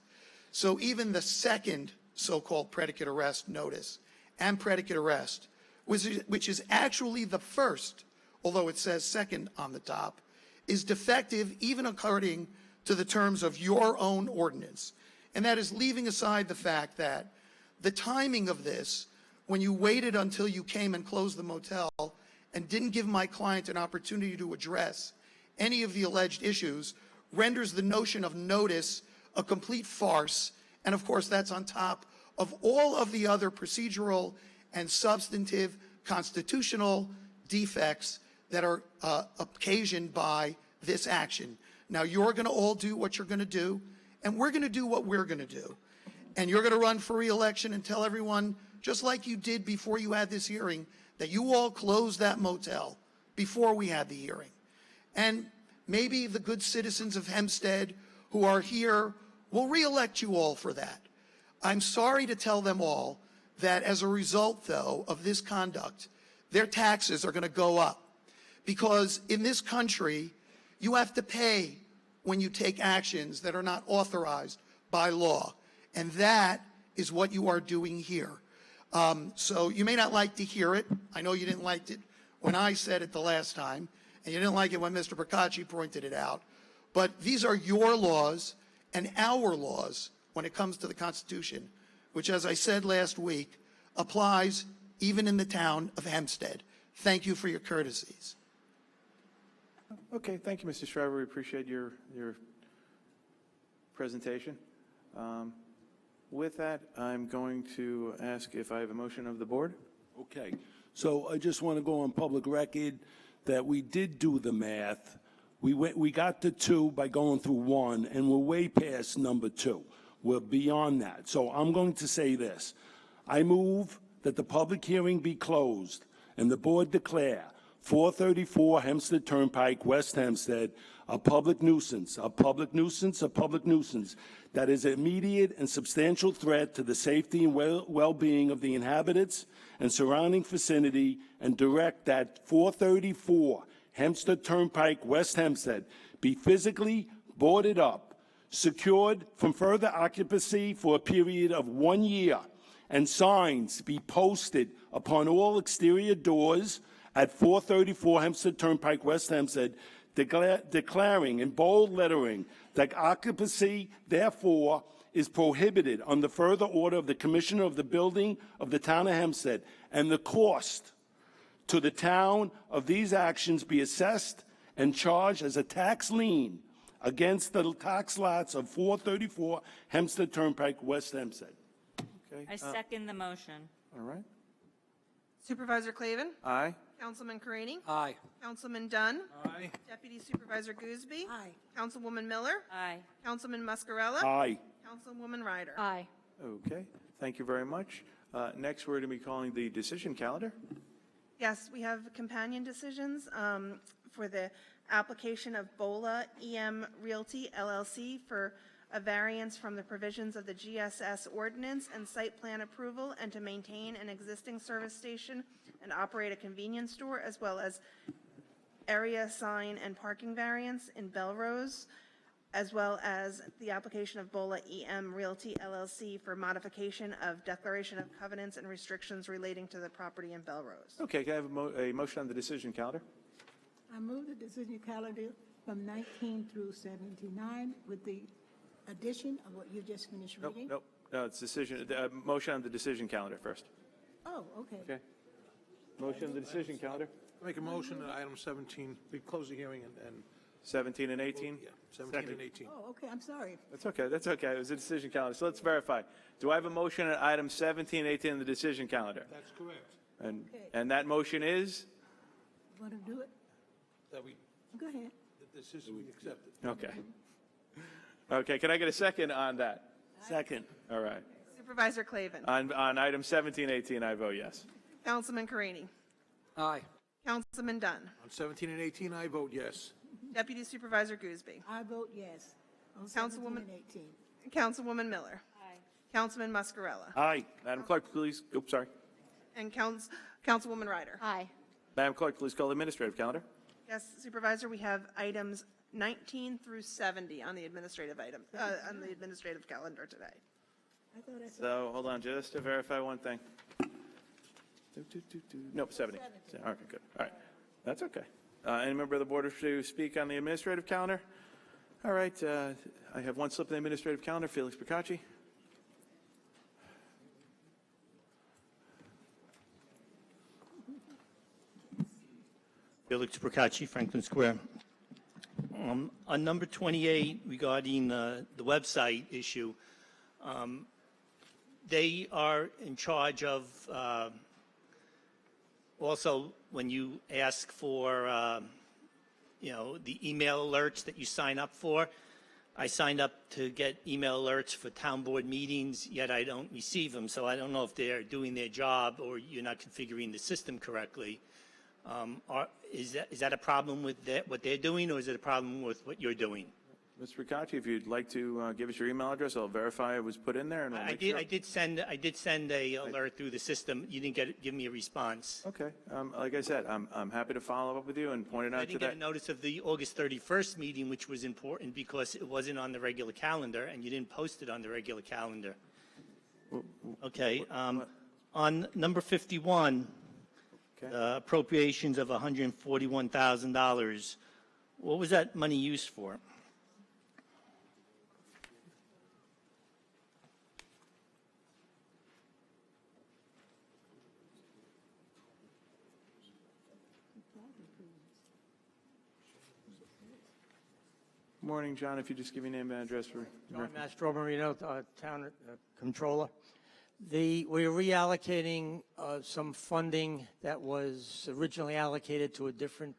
So even the second so-called predicate arrest notice and predicate arrest, which is actually the first, although it says second on the top, is defective even according to the terms of your own ordinance. And that is leaving aside the fact that the timing of this, when you waited until you came and closed the motel and didn't give my client an opportunity to address any of the alleged issues, renders the notion of notice a complete farce. And of course, that's on top of all of the other procedural and substantive constitutional defects that are occasioned by this action. Now, you're going to all do what you're going to do, and we're going to do what we're going to do. And you're going to run for re-election and tell everyone, just like you did before you had this hearing, that you all closed that motel before we had the hearing. And maybe the good citizens of Hempstead who are here will re-elect you all for that. I'm sorry to tell them all that as a result, though, of this conduct, their taxes are going to go up. Because in this country, you have to pay when you take actions that are not authorized by law. And that is what you are doing here. So you may not like to hear it. I know you didn't like it when I said it the last time, and you didn't like it when Mr. Procacci pointed it out. But these are your laws and our laws when it comes to the Constitution, which, as I said last week, applies even in the town of Hempstead. Thank you for your courtesies. Okay, thank you, Mr. Shriver. We appreciate your presentation. With that, I'm going to ask if I have a motion of the board. Okay, so I just want to go on public record that we did do the math. We got to 2 by going through 1, and we're way past number 2. We're beyond that. So I'm going to say this. I move that the public hearing be closed and the board declare 434 Hempstead Turnpike, West Hempstead, a public nuisance, a public nuisance, a public nuisance that is an immediate and substantial threat to the safety and well-being of the inhabitants and surrounding vicinity, and direct that 434 Hempstead Turnpike, West Hempstead, be physically boarded up, secured from further occupancy for a period of 1 year, and signs be posted upon all exterior doors at 434 Hempstead Turnpike, West Hempstead, declaring in bold lettering that occupancy, therefore, is prohibited on the further order of the Commissioner of the Building of the Town of Hempstead, and the cost to the town of these actions be assessed and charged as a tax lien against the tax lots of 434 Hempstead Turnpike, West Hempstead. Okay. I second the motion. All right. Supervisor Clavin? Aye. Councilman Carini? Aye. Councilman Dunn? Aye. Deputy Supervisor Gooseby? Aye. Councilwoman Miller? Aye. Councilman Muscarella? Aye. Councilwoman Ryder? Aye. Okay. Thank you very much. Next, we're going to be calling the decision calendar. Yes, we have companion decisions for the application of Bola EM Realty LLC for a variance from the provisions of the GSS ordinance and site plan approval, and to maintain an existing service station and operate a convenience store, as well as area sign and parking variance in Belrose, as well as the application of Bola EM Realty LLC for modification of declaration of covenants and restrictions relating to the property in Belrose. Okay, can I have a motion on the decision calendar? I move the decision calendar from 19 through 79 with the addition of what you just finished reading. Nope. No, it's decision. Motion on the decision calendar first. Oh, okay. Okay. Motion on the decision calendar. Make a motion that item 17, we close the hearing and 17 and 18. yeah, 17 and 18. Oh, okay, I'm sorry. That's okay. That's okay. It was a decision calendar. So let's verify. Do I have a motion on items 17 and 18 on the decision calendar? That's correct. And that motion is? Want to do it? That we, Go ahead. the decision we accepted. Okay. Okay, can I get a second on that? Second. All right. Supervisor Clavin? On item 17, 18, I vote yes. Councilman Carini? Aye. Councilman Dunn? On 17 and 18, I vote yes. Deputy Supervisor Gooseby? I vote yes on 17 Councilwoman- and 18. Councilwoman Miller? Aye. Councilman Muscarella? Aye. Madam Clerk, please. Oops, sorry. And Councilwoman Ryder? Aye. Madam Clerk, please call the administrative calendar. Yes, Supervisor, we have items 19 through 70 on the administrative on the administrative calendar today. I thought I said So hold on, just to verify one thing. Nope, 70. Okay, good. All right. That's okay. Any member of the board wish to speak on the administrative calendar? All right. I have one slip in the administrative calendar. Felix Procacci. Felix Procacci, Franklin Square. On number 28, regarding the website issue, they are in charge of also when you ask for, the email alerts that you sign up for. I signed up to get email alerts for town board meetings, yet I don't receive them, so I don't know if they're doing their job or you're not configuring the system correctly. Is that a problem with what they're doing, or is it a problem with what you're doing? Mr. Procacci, if you'd like to give us your email address, I'll verify it was put in there. And we'll make sure. I did send a alert through the system. You didn't give me a response. Okay. Like I said, I'm happy to follow up with you and point it out I to didn't that. get a notice of the August 31st meeting, which was important because it wasn't on the regular calendar, and you didn't post it on the regular calendar. Okay. On number 51, appropriations of $141,000. What was that money used for? Morning, John. If you just give your name and address for. John Mastromarino, Town Controller. We're reallocating some funding that was originally allocated to a different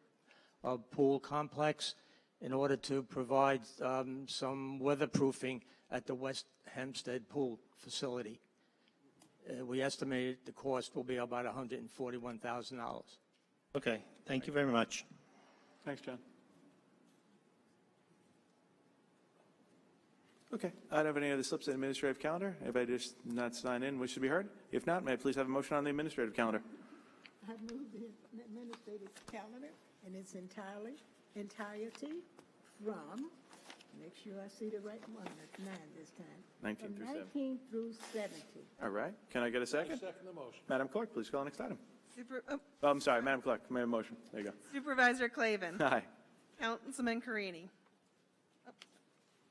pool complex in order to provide some weatherproofing at the West Hempstead Pool facility. We estimated the cost will be about $141,000. Okay, thank you very much. Thanks, John. Okay, I don't have any other slips in the administrative calendar. Anybody just not sign in wish to be heard? If not, may I please have a motion on the administrative calendar? I move the administrative calendar in its entirety from, make sure I see the right one, that's 9 this time. 19 From through 70. 19 through 70. All right, can I get a second? Second the motion. Madam Clerk, please call the next item. Oh, Oh, I'm sorry, Madam Clerk, may I have a motion? There you go. Supervisor Clavin. Aye. Councilman Carini.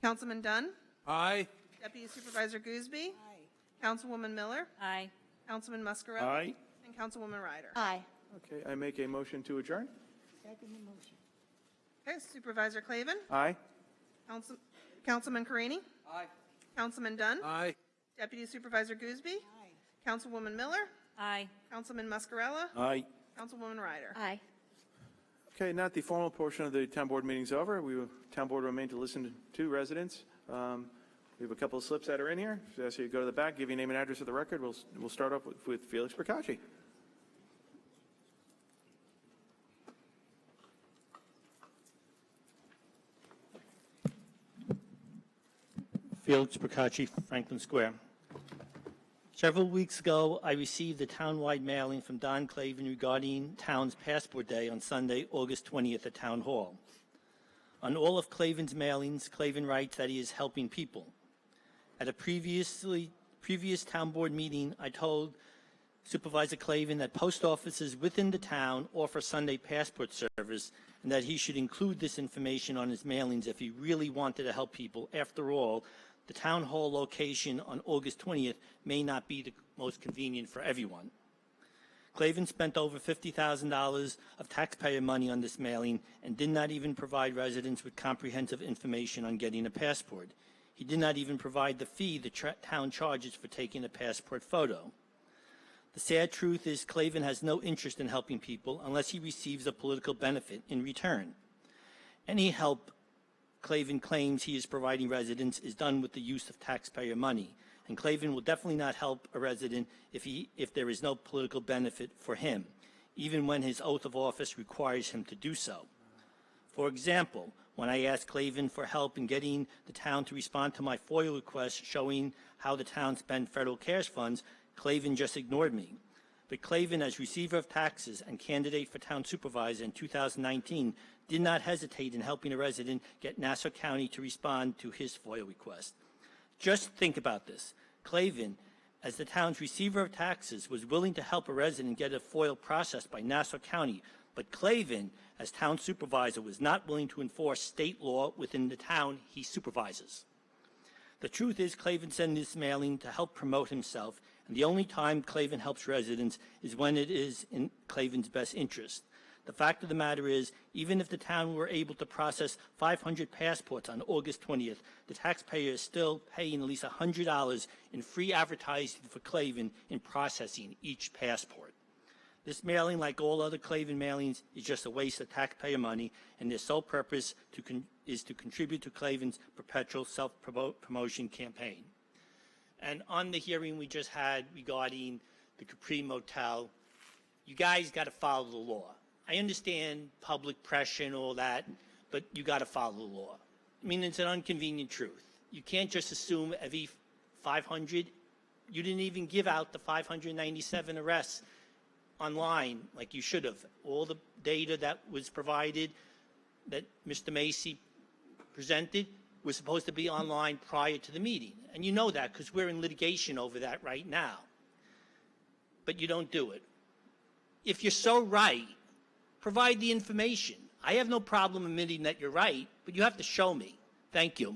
Councilman Dunn. Aye. Deputy Supervisor Gooseby. Aye. Councilwoman Miller. Aye. Councilman Muscarella. Aye. And Councilwoman Ryder. Aye. Okay, I make a motion to adjourn. Second the motion. Okay, Supervisor Clavin. Aye. Councilman Carini. Aye. Councilman Dunn. Aye. Deputy Supervisor Gooseby. Aye. Councilwoman Miller. Aye. Councilman Muscarella. Aye. Councilwoman Ryder. Aye. Okay, now that the formal portion of the town board meeting's over, town board will remain to listen to residents. We have a couple of slips that are in here. So you go to the back, give your name and address of the record. We'll start off with Felix Procacci. Felix Procacci, Franklin Square. Several weeks ago, I received a townwide mailing from Don Clavin regarding Town's Passport Day on Sunday, August 20th at Town Hall. On all of Clavin's mailings, Clavin writes that he is helping people. At a previous town board meeting, I told Supervisor Clavin that post offices within the town offer Sunday passport service and that he should include this information on his mailings if he really wanted to help people. After all, the town hall location on August 20th may not be the most convenient for everyone. Clavin spent over $50,000 of taxpayer money on this mailing and did not even provide residents with comprehensive information on getting a passport. He did not even provide the fee the town charges for taking a passport photo. The sad truth is Clavin has no interest in helping people unless he receives a political benefit in return. Any help Clavin claims he is providing residents is done with the use of taxpayer money, and Clavin will definitely not help a resident if there is no political benefit for him, even when his oath of office requires him to do so. For example, when I asked Clavin for help in getting the town to respond to my FOIA request showing how the town spent federal cash funds, Clavin just ignored me. But Clavin, as receiver of taxes and candidate for town supervisor in 2019, did not hesitate in helping a resident get Nassau County to respond to his FOIA request. Just think about this. Clavin, as the town's receiver of taxes, was willing to help a resident get a FOIA processed by Nassau County, but Clavin, as town supervisor, was not willing to enforce state law within the town he supervises. The truth is, Clavin sent this mailing to help promote himself, and the only time Clavin helps residents is when it is in Clavin's best interest. The fact of the matter is, even if the town were able to process 500 passports on August 20th, the taxpayer is still paying at least $100 in free advertising for Clavin in processing each passport. This mailing, like all other Clavin mailings, is just a waste of taxpayer money, and their sole purpose is to contribute to Clavin's perpetual self-promotion campaign. And on the hearing we just had regarding the Capri Motel, you guys got to follow the law. I understand public pressure and all that, but you got to follow the law. I mean, it's an inconvenient truth. You can't just assume every 500. You didn't even give out the 597 arrests online like you should have. All the data that was provided that Mr. Macy presented was supposed to be online prior to the meeting. And you know that because we're in litigation over that right now. But you don't do it. If you're so right, provide the information. I have no problem admitting that you're right, but you have to show me. Thank you.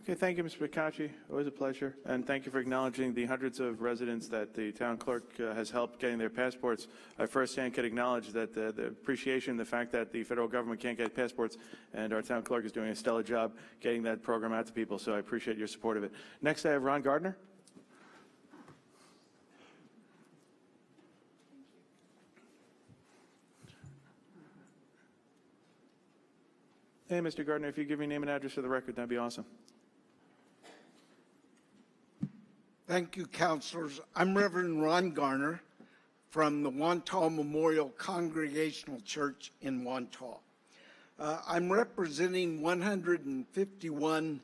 Okay, thank you, Mr. Procacci. Always a pleasure. And thank you for acknowledging the hundreds of residents that the town clerk has helped getting their passports. I firsthand can acknowledge that the appreciation, the fact that the federal government can't get passports, and our town clerk is doing a stellar job getting that program out to people. So I appreciate your support of it. Next, I have Ron Gardner. Hey, Mr. Gardner, if you give your name and address for the record, that'd be awesome. Thank you, councilors. I'm Reverend Ron Garner from the Wantagh Memorial Congregational Church in Wantagh. I'm representing 151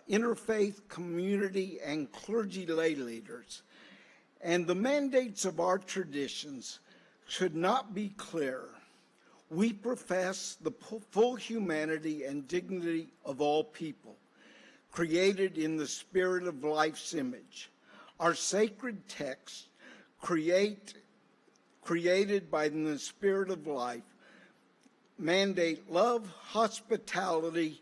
interfaith community and clergy lay leaders. And the mandates of our traditions should not be clearer. We profess the full humanity and dignity of all people, created in the spirit of life's image. Our sacred texts, created by the spirit of life, mandate love, hospitality,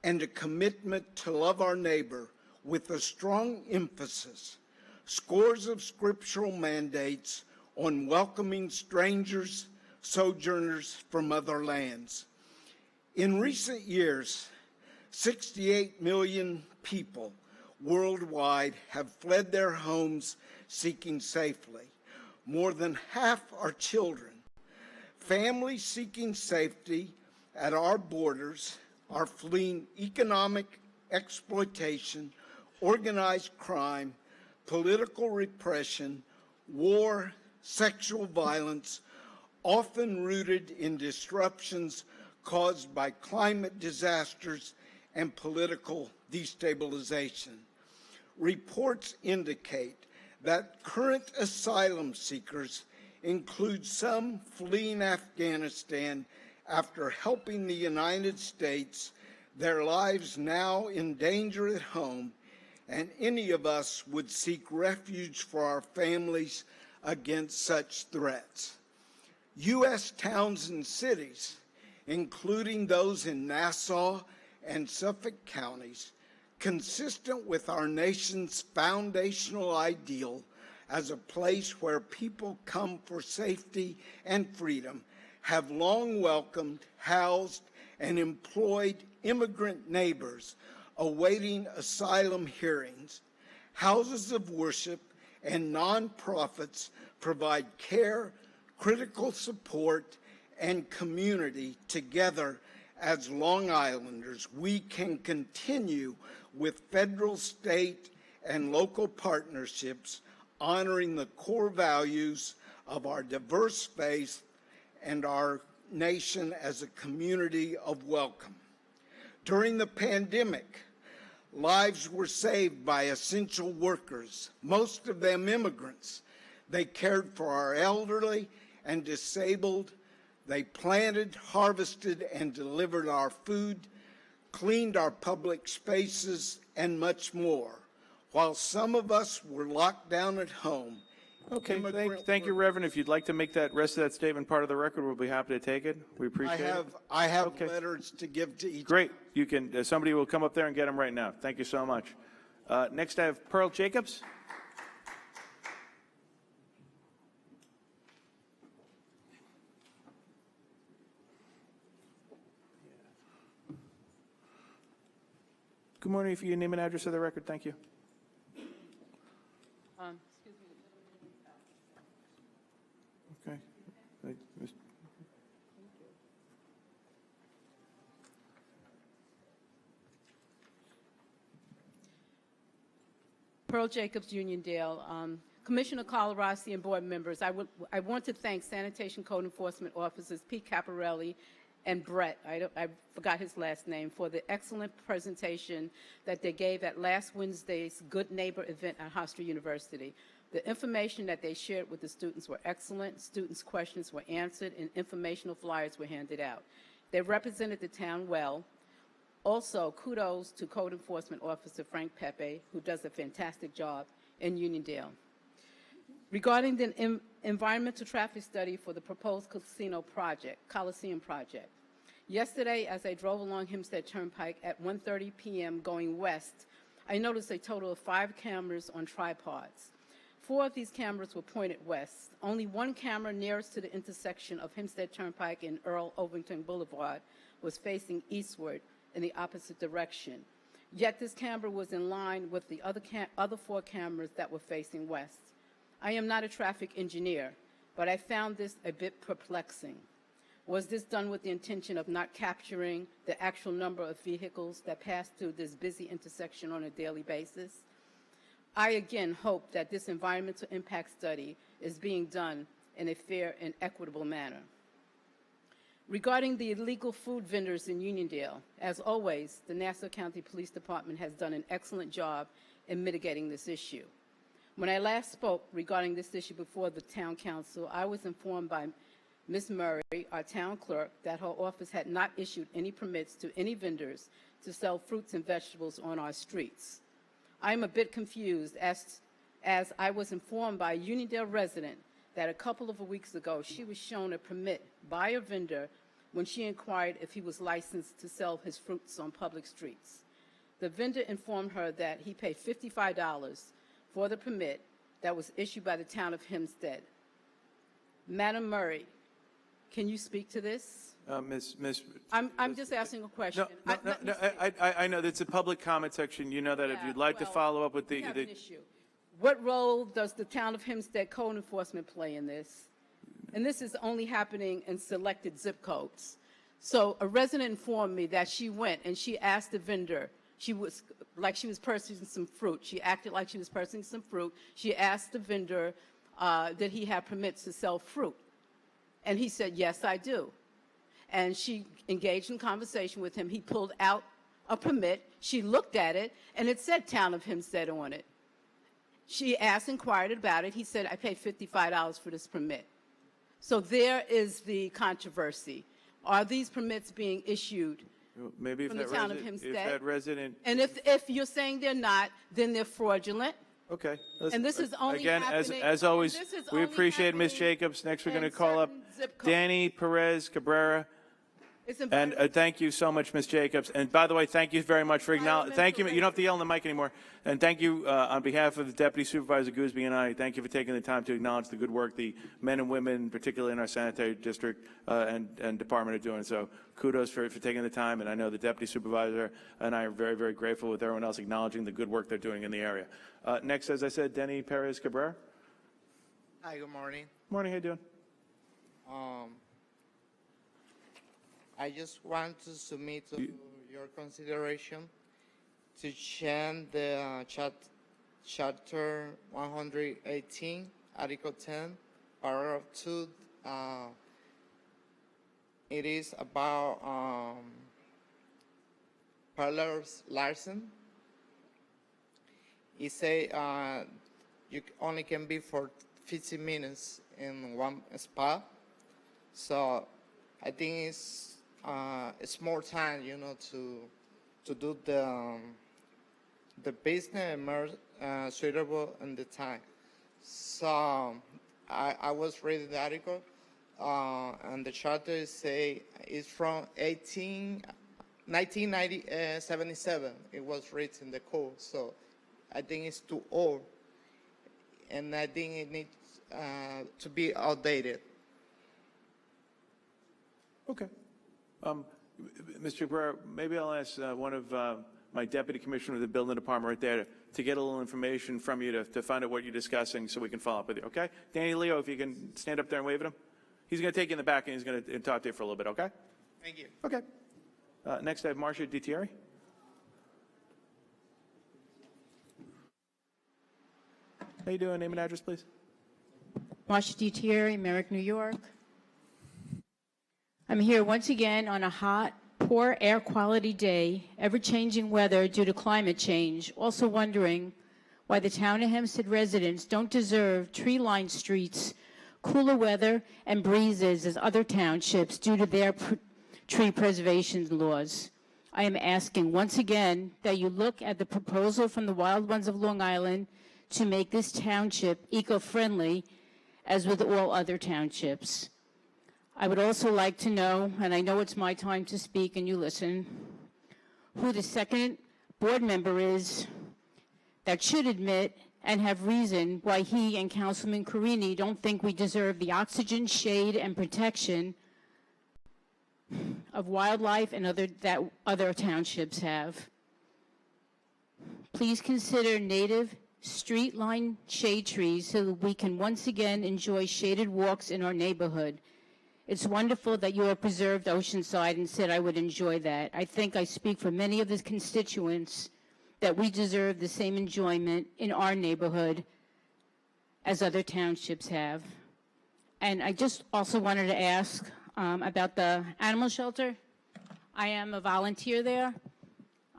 and a commitment to love our neighbor with a strong emphasis. Scores of scriptural mandates on welcoming strangers, sojourners from other lands. In recent years, 68 million people worldwide have fled their homes seeking safely. More than half are children. Families seeking safety at our borders are fleeing economic exploitation, organized crime, political repression, war, sexual violence, often rooted in disruptions caused by climate disasters and political destabilization. Reports indicate that current asylum seekers include some fleeing Afghanistan after helping the United States, their lives now in danger at home, and any of us would seek refuge for our families against such threats. U.S. towns and cities, including those in Nassau and Suffolk counties, consistent with our nation's foundational ideal as a place where people come for safety and freedom, have long welcomed, housed, and employed immigrant neighbors awaiting asylum hearings. Houses of worship and nonprofits provide care, critical support, and community. Together as Long Islanders, we can continue with federal, state, and local partnerships, honoring the core values of our diverse faith and our nation as a community of welcome. During the pandemic, lives were saved by essential workers, most of them immigrants. They cared for our elderly and disabled. They planted, harvested, and delivered our food, cleaned our public spaces, and much more. While some of us were locked down at home. Okay, thank you, Reverend. If you'd like to make that rest of that statement part of the record, we'll be happy to take it. We appreciate it. I have letters to give to each. Great. You can. Somebody will come up there and get them right now. Thank you so much. Next, I have Pearl Jacobs. Good morning. If you name and address of the record, thank you. Okay. Pearl Jacobs, Uniondale. Commissioner Colorasi and board members, I want to thank Sanitation Code Enforcement Officers Pete Caparelli and Brett, I forgot his last name, for the excellent presentation that they gave at last Wednesday's Good Neighbor event at Hofstra University. The information that they shared with the students were excellent. Students' questions were answered, and informational flyers were handed out. They represented the town well. Also, kudos to Code Enforcement Officer Frank Pepe, who does a fantastic job in Uniondale. Regarding the environmental traffic study for the proposed Coliseum project, yesterday as I drove along Hempstead Turnpike at 1:30 p.m. going west, I noticed a total of 5 cameras on tripods. 4 of these cameras were pointed west. Only one camera nearest to the intersection of Hempstead Turnpike and Earl Ovington Boulevard was facing eastward in the opposite direction. Yet this camera was in line with the other 4 cameras that were facing west. I am not a traffic engineer, but I found this a bit perplexing. Was this done with the intention of not capturing the actual number of vehicles that pass through this busy intersection on a daily basis? I again hope that this environmental impact study is being done in a fair and equitable manner. Regarding the illegal food vendors in Uniondale, as always, the Nassau County Police Department has done an excellent job in mitigating this issue. When I last spoke regarding this issue before the Town Council, I was informed by Ms. Murray, our town clerk, that her office had not issued any permits to any vendors to sell fruits and vegetables on our streets. I am a bit confused as I was informed by a Uniondale resident that a couple of weeks ago she was shown a permit by a vendor when she inquired if he was licensed to sell his fruits on public streets. The vendor informed her that he paid $55 for the permit that was issued by the town of Hempstead. Madam Murray, can you speak to this? I'm just asking a question. I know that's a public comment section. You know that if you'd like to follow up with we have an issue. What role does the town of Hempstead code enforcement play in this? And this is only happening in selected zip codes. So a resident informed me that she went and she asked the vendor, she was purchasing some fruit. She acted like she was purchasing some fruit. She asked the vendor, did he have permits to sell fruit? And he said, yes, I do. And she engaged in conversation with him. He pulled out a permit. She looked at it, and it said Town of Hempstead on it. She inquired about it. He said, I paid $55 for this permit. So there is the controversy. Are these permits being issued maybe from the town of Hempstead? If that resident... And if you're saying they're not, then they're fraudulent. Okay. And this is only again, happening... as always, we appreciate Ms. Jacobs. Next, we're going to call up Danny Perez Cabrera. And thank you so much, Ms. Jacobs. And by the way, thank you very much for acknowledging. Thank you. You don't have to yell in the mic anymore. And thank you on behalf of the Deputy Supervisor Gooseby and I. Thank you for taking the time to acknowledge the good work the men and women, particularly in our sanitary district and department, are doing. So kudos for taking the time. And I know the Deputy Supervisor and I are very, very grateful with everyone else acknowledging the good work they're doing in the area. Next, as I said, Denny Perez Cabrera. Hi. Good morning. Morning. How you doing? I just want to submit to your consideration to change the Chapter 118, Article 10, Paragraph 2. It is about parlors license. It say you only can be for 15 minutes in one spot. So I think it's more time, to do the business suitable in the time. So I was reading the article, and the charter say it's from 1977. It was written in the code, so I think it's too old, and I think it needs to be outdated. Okay. Mr. Cabrera, maybe I'll ask one of my deputy commissioner of the building department right there to get a little information from you to find out what you're discussing so we can follow up with you, okay? Danny Leo, if you can stand up there and wave at him. He's going to take you in the back and he's going to talk to you for a little bit, okay? Thank you. Okay. Next, I have Marcia DiTieri. How you doing? Name and address, please. Marcia DiTieri, Merrick, New York. I'm here once again on a hot, poor air quality day, ever-changing weather due to climate change, also wondering why the town of Hempstead residents don't deserve tree-lined streets, cooler weather, and breezes as other townships due to their tree preservation laws. I am asking once again that you look at the proposal from the Wild Ones of Long Island to make this township eco-friendly, as with all other townships. I would also like to know, and I know it's my time to speak and you listen, who the second board member is that should admit and have reason why he and Councilman Carini don't think we deserve the oxygen, shade, and protection of wildlife and that other townships have. Please consider native street-lined shade trees so that we can once again enjoy shaded walks in our neighborhood. It's wonderful that you have preserved Oceanside and said I would enjoy that. I think I speak for many of the constituents that we deserve the same enjoyment in our neighborhood as other townships have. And I just also wanted to ask about the animal shelter. I am a volunteer there.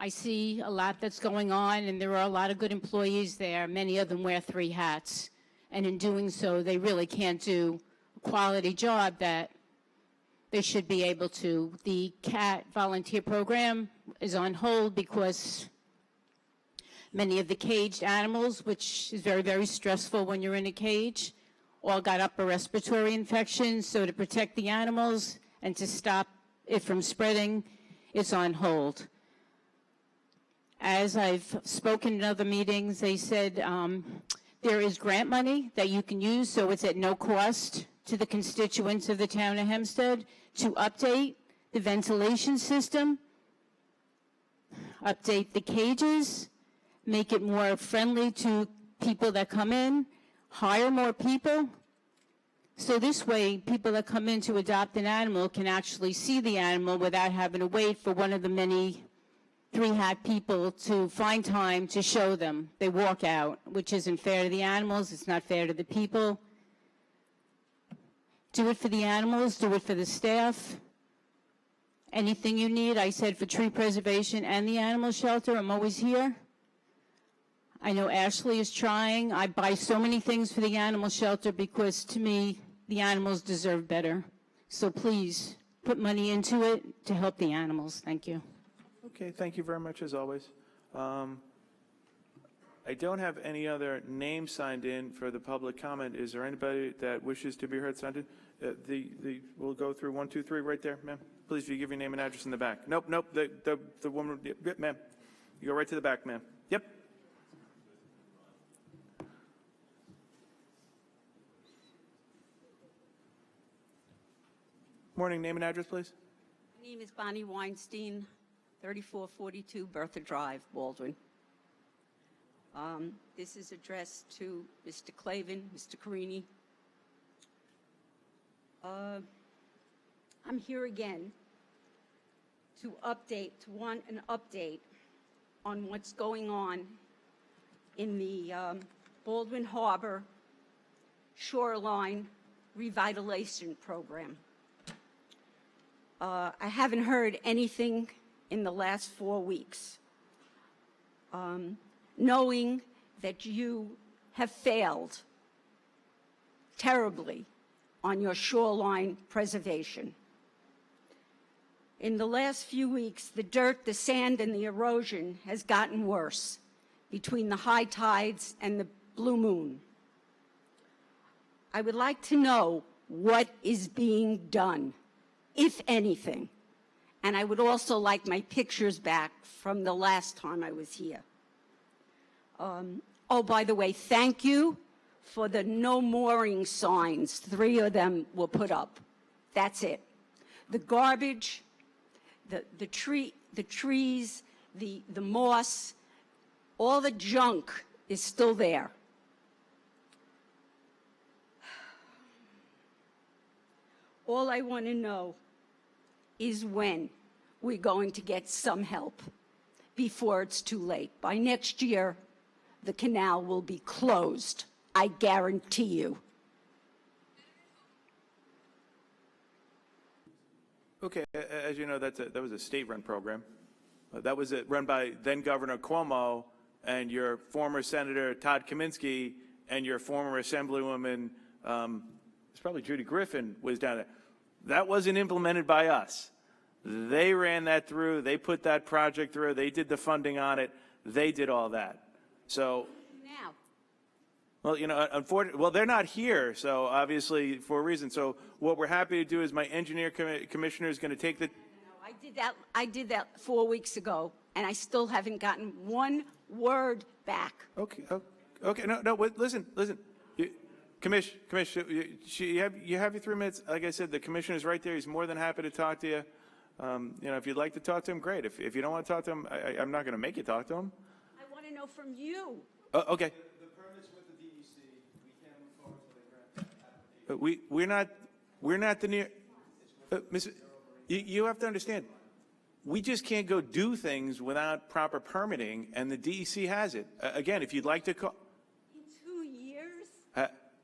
I see a lot that's going on, and there are a lot of good employees there. Many of them wear 3 hats, and in doing so, they really can't do a quality job that they should be able to. The CAT volunteer program is on hold because many of the caged animals, which is very, very stressful when you're in a cage, all got upper respiratory infections. So to protect the animals and to stop it from spreading, it's on hold. As I've spoken in other meetings, they said there is grant money that you can use, so it's at no cost to the constituents of the town of Hempstead to update the ventilation system, update the cages, make it more friendly to people that come in, hire more people. So this way, people that come in to adopt an animal can actually see the animal without having to wait for one of the many 3-hat people to find time to show them. They walk out, which isn't fair to the animals. It's not fair to the people. Do it for the animals. Do it for the staff. Anything you need, I said, for tree preservation and the animal shelter, I'm always here. I know Ashley is trying. I buy so many things for the animal shelter because, to me, the animals deserve better. So please, put money into it to help the animals. Thank you. Okay, thank you very much, as always. I don't have any other names signed in for the public comment. Is there anybody that wishes to be heard signed in? We'll go through 1, 2, 3 right there, ma'am. Please, if you give your name and address in the back. Nope, the woman, yep, ma'am. You go right to the back, ma'am. Yep. Morning, name and address, please. My name is Bonnie Weinstein, 3442 Bertha Drive, Baldwin. This is addressed to Mr. Clavin, Mr. Carini. I'm here again to want an update on what's going on in the Baldwin Harbor Shoreline Revitalization Program. I haven't heard anything in the last 4 weeks. Knowing that you have failed terribly on your shoreline preservation. In the last few weeks, the dirt, the sand, and the erosion has gotten worse between the high tides and the blue moon. I would like to know what is being done, if anything. And I would also like my pictures back from the last time I was here. Oh, by the way, thank you for the no mooring signs. 3 of them were put up. That's it. The garbage, the trees, the moss, all the junk is still there. All I want to know is when we're going to get some help before it's too late. By next year, the canal will be closed. I guarantee you. Okay, as you know, that was a state-run program. That was run by then-Governor Cuomo and your former Senator Todd Kaminsky and your former Assemblywoman, it's probably Judy Griffin, was down there. That wasn't implemented by us. They ran that through. They put that project through. They did the funding on it. They did all that. So now, well, you know, unfortunately, well, they're not here, so obviously for a reason. So what we're happy to do is my engineer commissioner is going to take the. I did that 4 weeks ago, and I still haven't gotten one word back. Okay. Okay. No. Wait, listen. Commissioner, you have your 3 minutes. Like I said, the commissioner's right there. He's more than happy to talk to you. You know, if you'd like to talk to him, great. If you don't want to talk to him, I'm not going to make you talk to him. I want to know from you. Okay. The permits with the DEC, we can't move forward until they grant that application. We're not the near. You have to understand, we just can't go do things without proper permitting, and the DEC has it. Again, if you'd like to call... In 2 years?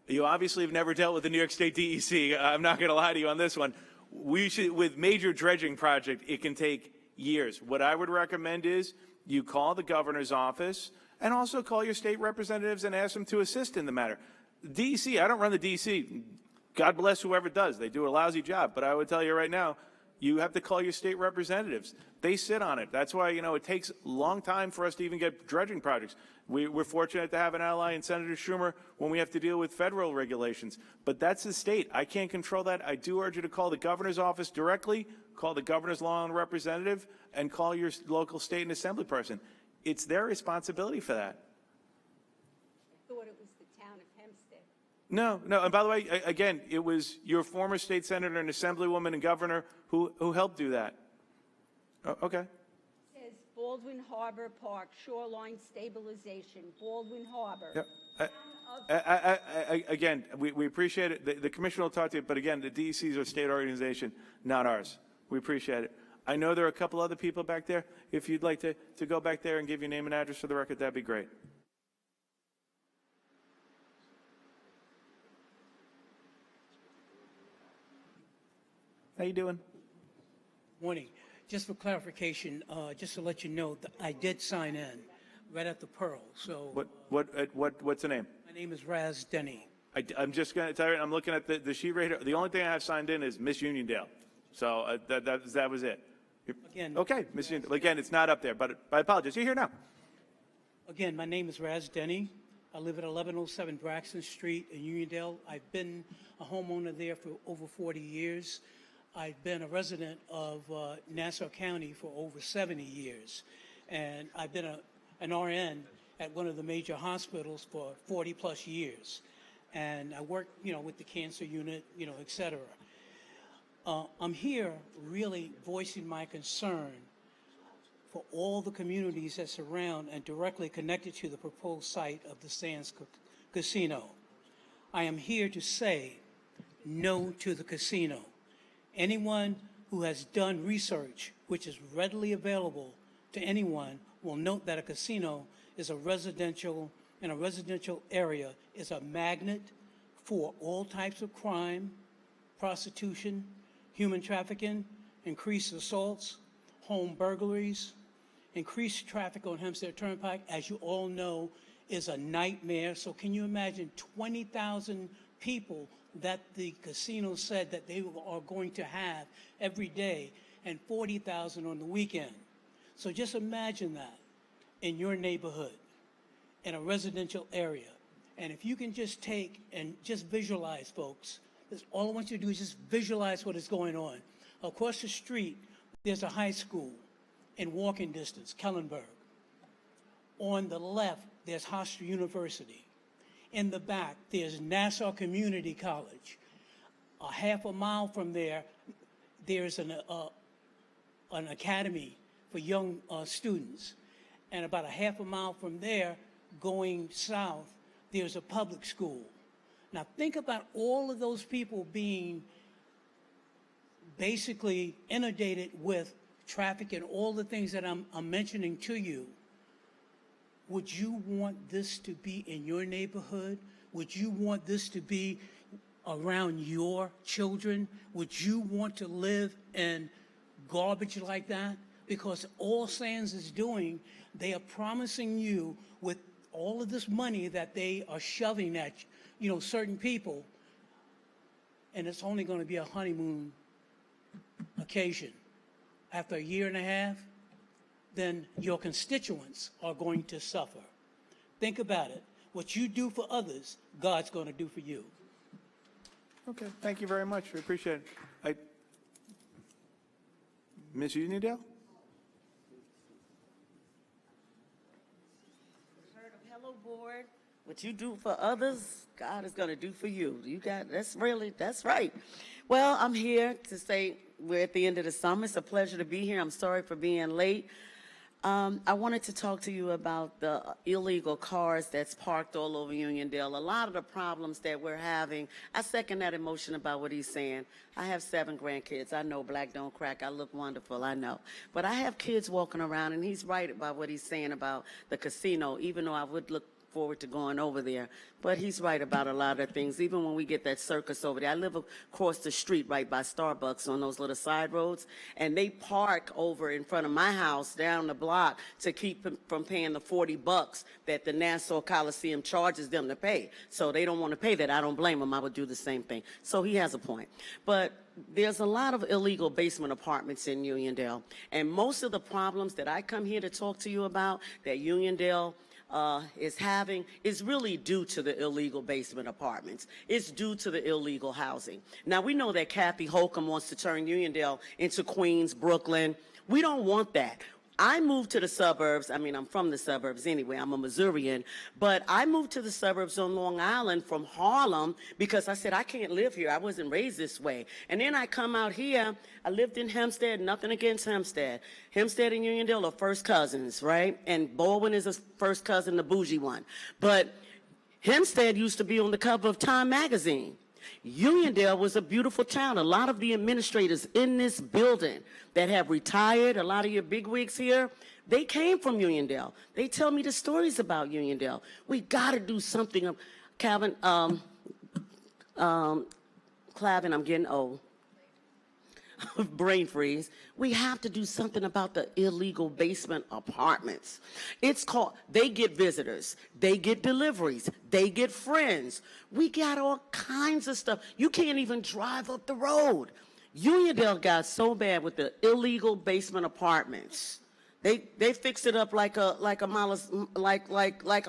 You obviously have never dealt with the New York State DEC. I'm not going to lie to you on this one. With major dredging project, it can take years. What I would recommend is you call the governor's office and also call your state representatives and ask them to assist in the matter. DEC, I don't run the DEC. God bless whoever does. They do a lousy job. But I would tell you right now, you have to call your state representatives. They sit on it. That's why, it takes a long time for us to even get dredging projects. We're fortunate to have an ally in Senator Schumer when we have to deal with federal regulations. But that's the state. I can't control that. I do urge you to call the governor's office directly, call the governor's law and representative, and call your local state and assembly person. It's their responsibility for that. I thought it was the town of Hempstead. No. And by the way, again, it was your former state senator and assemblywoman and governor who helped do that. Okay. It says Baldwin Harbor Park, shoreline stabilization, Baldwin Harbor. Yep. Again, we appreciate it. The commission will talk to you, but again, the DEC is a state organization, not ours. We appreciate it. I know there are a couple other people back there. If you'd like to go back there and give your name and address for the record, that'd be great. How you doing? Morning. Just for clarification, just to let you know that I did sign in right at the Pearl. So What's the name? my name is Raz Denny. I'm just going to tell you, I'm looking at the sheet right here. The only thing I have signed in is Miss Uniondale. So that was it. Again, Okay, Miss Uniondale. Again, it's not up there, but I apologize. You're here now. Again, my name is Raz Denny. I live at 1107 Braxton Street in Uniondale. I've been a homeowner there for over 40 years. I've been a resident of Nassau County for over 70 years. And I've been an RN at one of the major hospitals for 40 plus years. And I work, with the cancer unit, et cetera. I'm here really voicing my concern for all the communities that surround and directly connected to the proposed site of the Sands Casino. I am here to say no to the casino. Anyone who has done research, which is readily available to anyone, will note that a casino is a residential area is a magnet for all types of crime, prostitution, human trafficking, increased assaults, home burglaries, increased traffic on Hempstead Turnpike, as you all know, is a nightmare. So can you imagine 20,000 people that the casino said that they are going to have every day and 40,000 on the weekend? So just imagine that in your neighborhood, in a residential area. And if you can just take and just visualize, folks, all I want you to do is just visualize what is going on. Across the street, there's a high school in walking distance, Kellenberg. On the left, there's Hofstra University. In the back, there's Nassau Community College. A half a mile from there, there's an academy for young students. And about a half a mile from there, going south, there's a public school. Now think about all of those people being basically inundated with traffic and all the things that I'm mentioning to you. Would you want this to be in your neighborhood? Would you want this to be around your children? Would you want to live in garbage like that? Because all Sands is doing, they are promising you with all of this money that they are shoving at, certain people, and it's only going to be a honeymoon occasion. After a year and a half, then your constituents are going to suffer. Think about it. What you do for others, God's going to do for you. Okay, thank you very much. We appreciate it. Ms. Uniondale? Hello, board. What you do for others, God is going to do for you. That's right. Well, I'm here to say we're at the end of the summer. It's a pleasure to be here. I'm sorry for being late. I wanted to talk to you about the illegal cars that's parked all over Uniondale. A lot of the problems that we're having, I second that emotion about what he's saying. I have 7 grandkids. I know black don't crack. I look wonderful, I know. But I have kids walking around, and he's right about what he's saying about the casino, even though I would look forward to going over there. But he's right about a lot of things. Even when we get that circus over there, I live across the street right by Starbucks on those little side roads, and they park over in front of my house down the block to keep from paying the $40 that the Nassau Coliseum charges them to pay. So they don't want to pay that. I don't blame them. I would do the same thing. So he has a point. But there's a lot of illegal basement apartments in Uniondale, and most of the problems that I come here to talk to you about that Uniondale is having is really due to the illegal basement apartments. It's due to the illegal housing. Now, we know that Kathy Holcomb wants to turn Uniondale into Queens, Brooklyn. We don't want that. I moved to the suburbs. I mean, I'm from the suburbs anyway. I'm a Missourian. But I moved to the suburbs on Long Island from Harlem because I said, I can't live here. I wasn't raised this way. And then I come out here. I lived in Hempstead. Nothing against Hempstead. Hempstead and Uniondale are first cousins, right? And Baldwin is a first cousin, the bougie one. But Hempstead used to be on the cover of Time magazine. Uniondale was a beautiful town. A lot of the administrators in this building that have retired, a lot of your bigwigs here, they came from Uniondale. They tell me the stories about Uniondale. We got to do something. Calvin, Clavin, I'm getting old. Brain freeze. We have to do something about the illegal basement apartments. It's called, they get visitors, they get deliveries, they get friends. We got all kinds of stuff. You can't even drive up the road. Uniondale got so bad with the illegal basement apartments. They fixed it up like a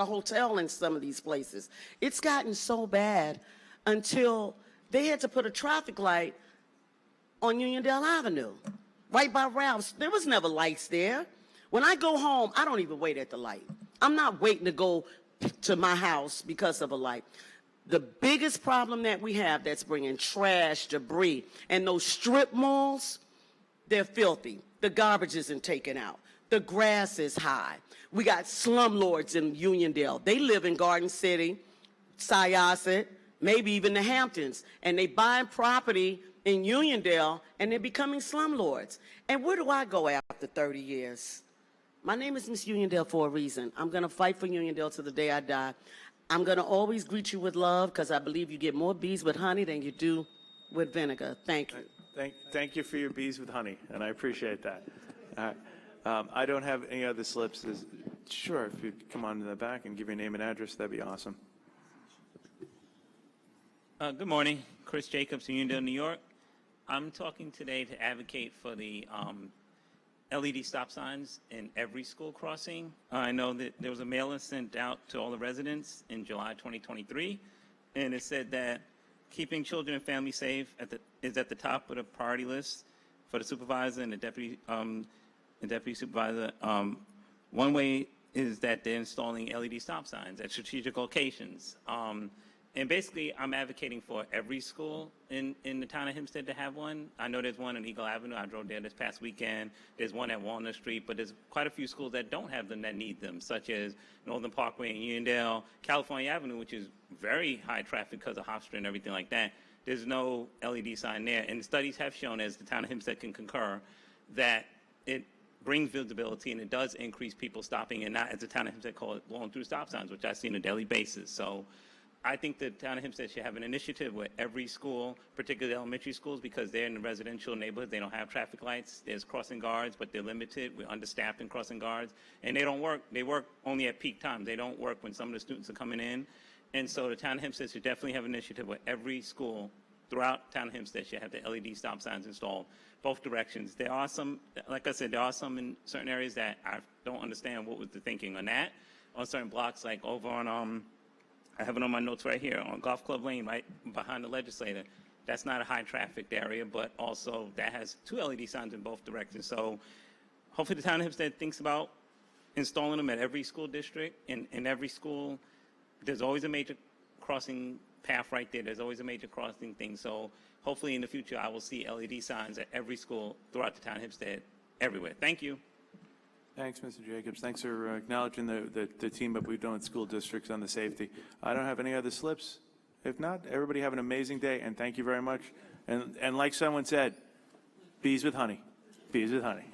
hotel in some of these places. It's gotten so bad until they had to put a traffic light on Uniondale Avenue, right by Ralph's. There was never lights there. When I go home, I don't even wait at the light. I'm not waiting to go to my house because of a light. The biggest problem that we have that's bringing trash, debris, and those strip malls, they're filthy. The garbage isn't taken out. The grass is high. We got slumlords in Uniondale. They live in Garden City, Syosset, maybe even the Hamptons, and they buy property in Uniondale, and they're becoming slumlords. And where do I go after 30 years? My name is Miss Uniondale for a reason. I'm going to fight for Uniondale to the day I die. I'm going to always greet you with love because I believe you get more bees with honey than you do with vinegar. Thank you. Thank you for your bees with honey, and I appreciate that. All right. I don't have any other slips. Sure, if you'd come on to the back and give your name and address, that'd be awesome. Good morning. Chris Jacobs, Uniondale, New York. I'm talking today to advocate for the LED stop signs in every school crossing. I know that there was a mailing sent out to all the residents in July 2023, and it said that keeping children and families safe is at the top of the priority list for the supervisor and the deputy supervisor. One way is that they're installing LED stop signs at strategic locations. And basically, I'm advocating for every school in the town of Hempstead to have one. I know there's one on Eagle Avenue. I drove there this past weekend. There's one at Walnut Street, but there's quite a few schools that don't have them that need them, such as Northern Parkway in Uniondale, California Avenue, which is very high traffic because of Hofstra and everything like that. There's no LED sign there. And studies have shown, as the town of Hempstead can concur, that it brings visibility and it does increase people stopping and not, as the town of Hempstead call it, blowing through stop signs, which I see on a daily basis. So I think the town of Hempstead should have an initiative where every school, particularly elementary schools, because they're in the residential neighborhoods, they don't have traffic lights. There's crossing guards, but they're limited. We're understaffed in crossing guards. And they don't work. They work only at peak times. They don't work when some of the students are coming in. And so the town of Hempstead should definitely have an initiative where every school throughout town of Hempstead should have the LED stop signs installed, both directions. There are some, like I said, there are some in certain areas that I don't understand what was the thinking on that. On certain blocks, like over on, I have it on my notes right here, on Golf Club Lane, right behind the legislator. That's not a high trafficked area, but also that has 2 LED signs in both directions. So hopefully the town of Hempstead thinks about installing them at every school district. In every school, there's always a major crossing path right there. There's always a major crossing thing. So hopefully in the future, I will see LED signs at every school throughout the town of Hempstead, everywhere. Thank you. Thanks, Mr. Jacobs. Thanks for acknowledging the team up we've done with school districts on the safety. I don't have any other slips. If not, everybody have an amazing day, and thank you very much. And like someone said, bees with honey. Bees with honey.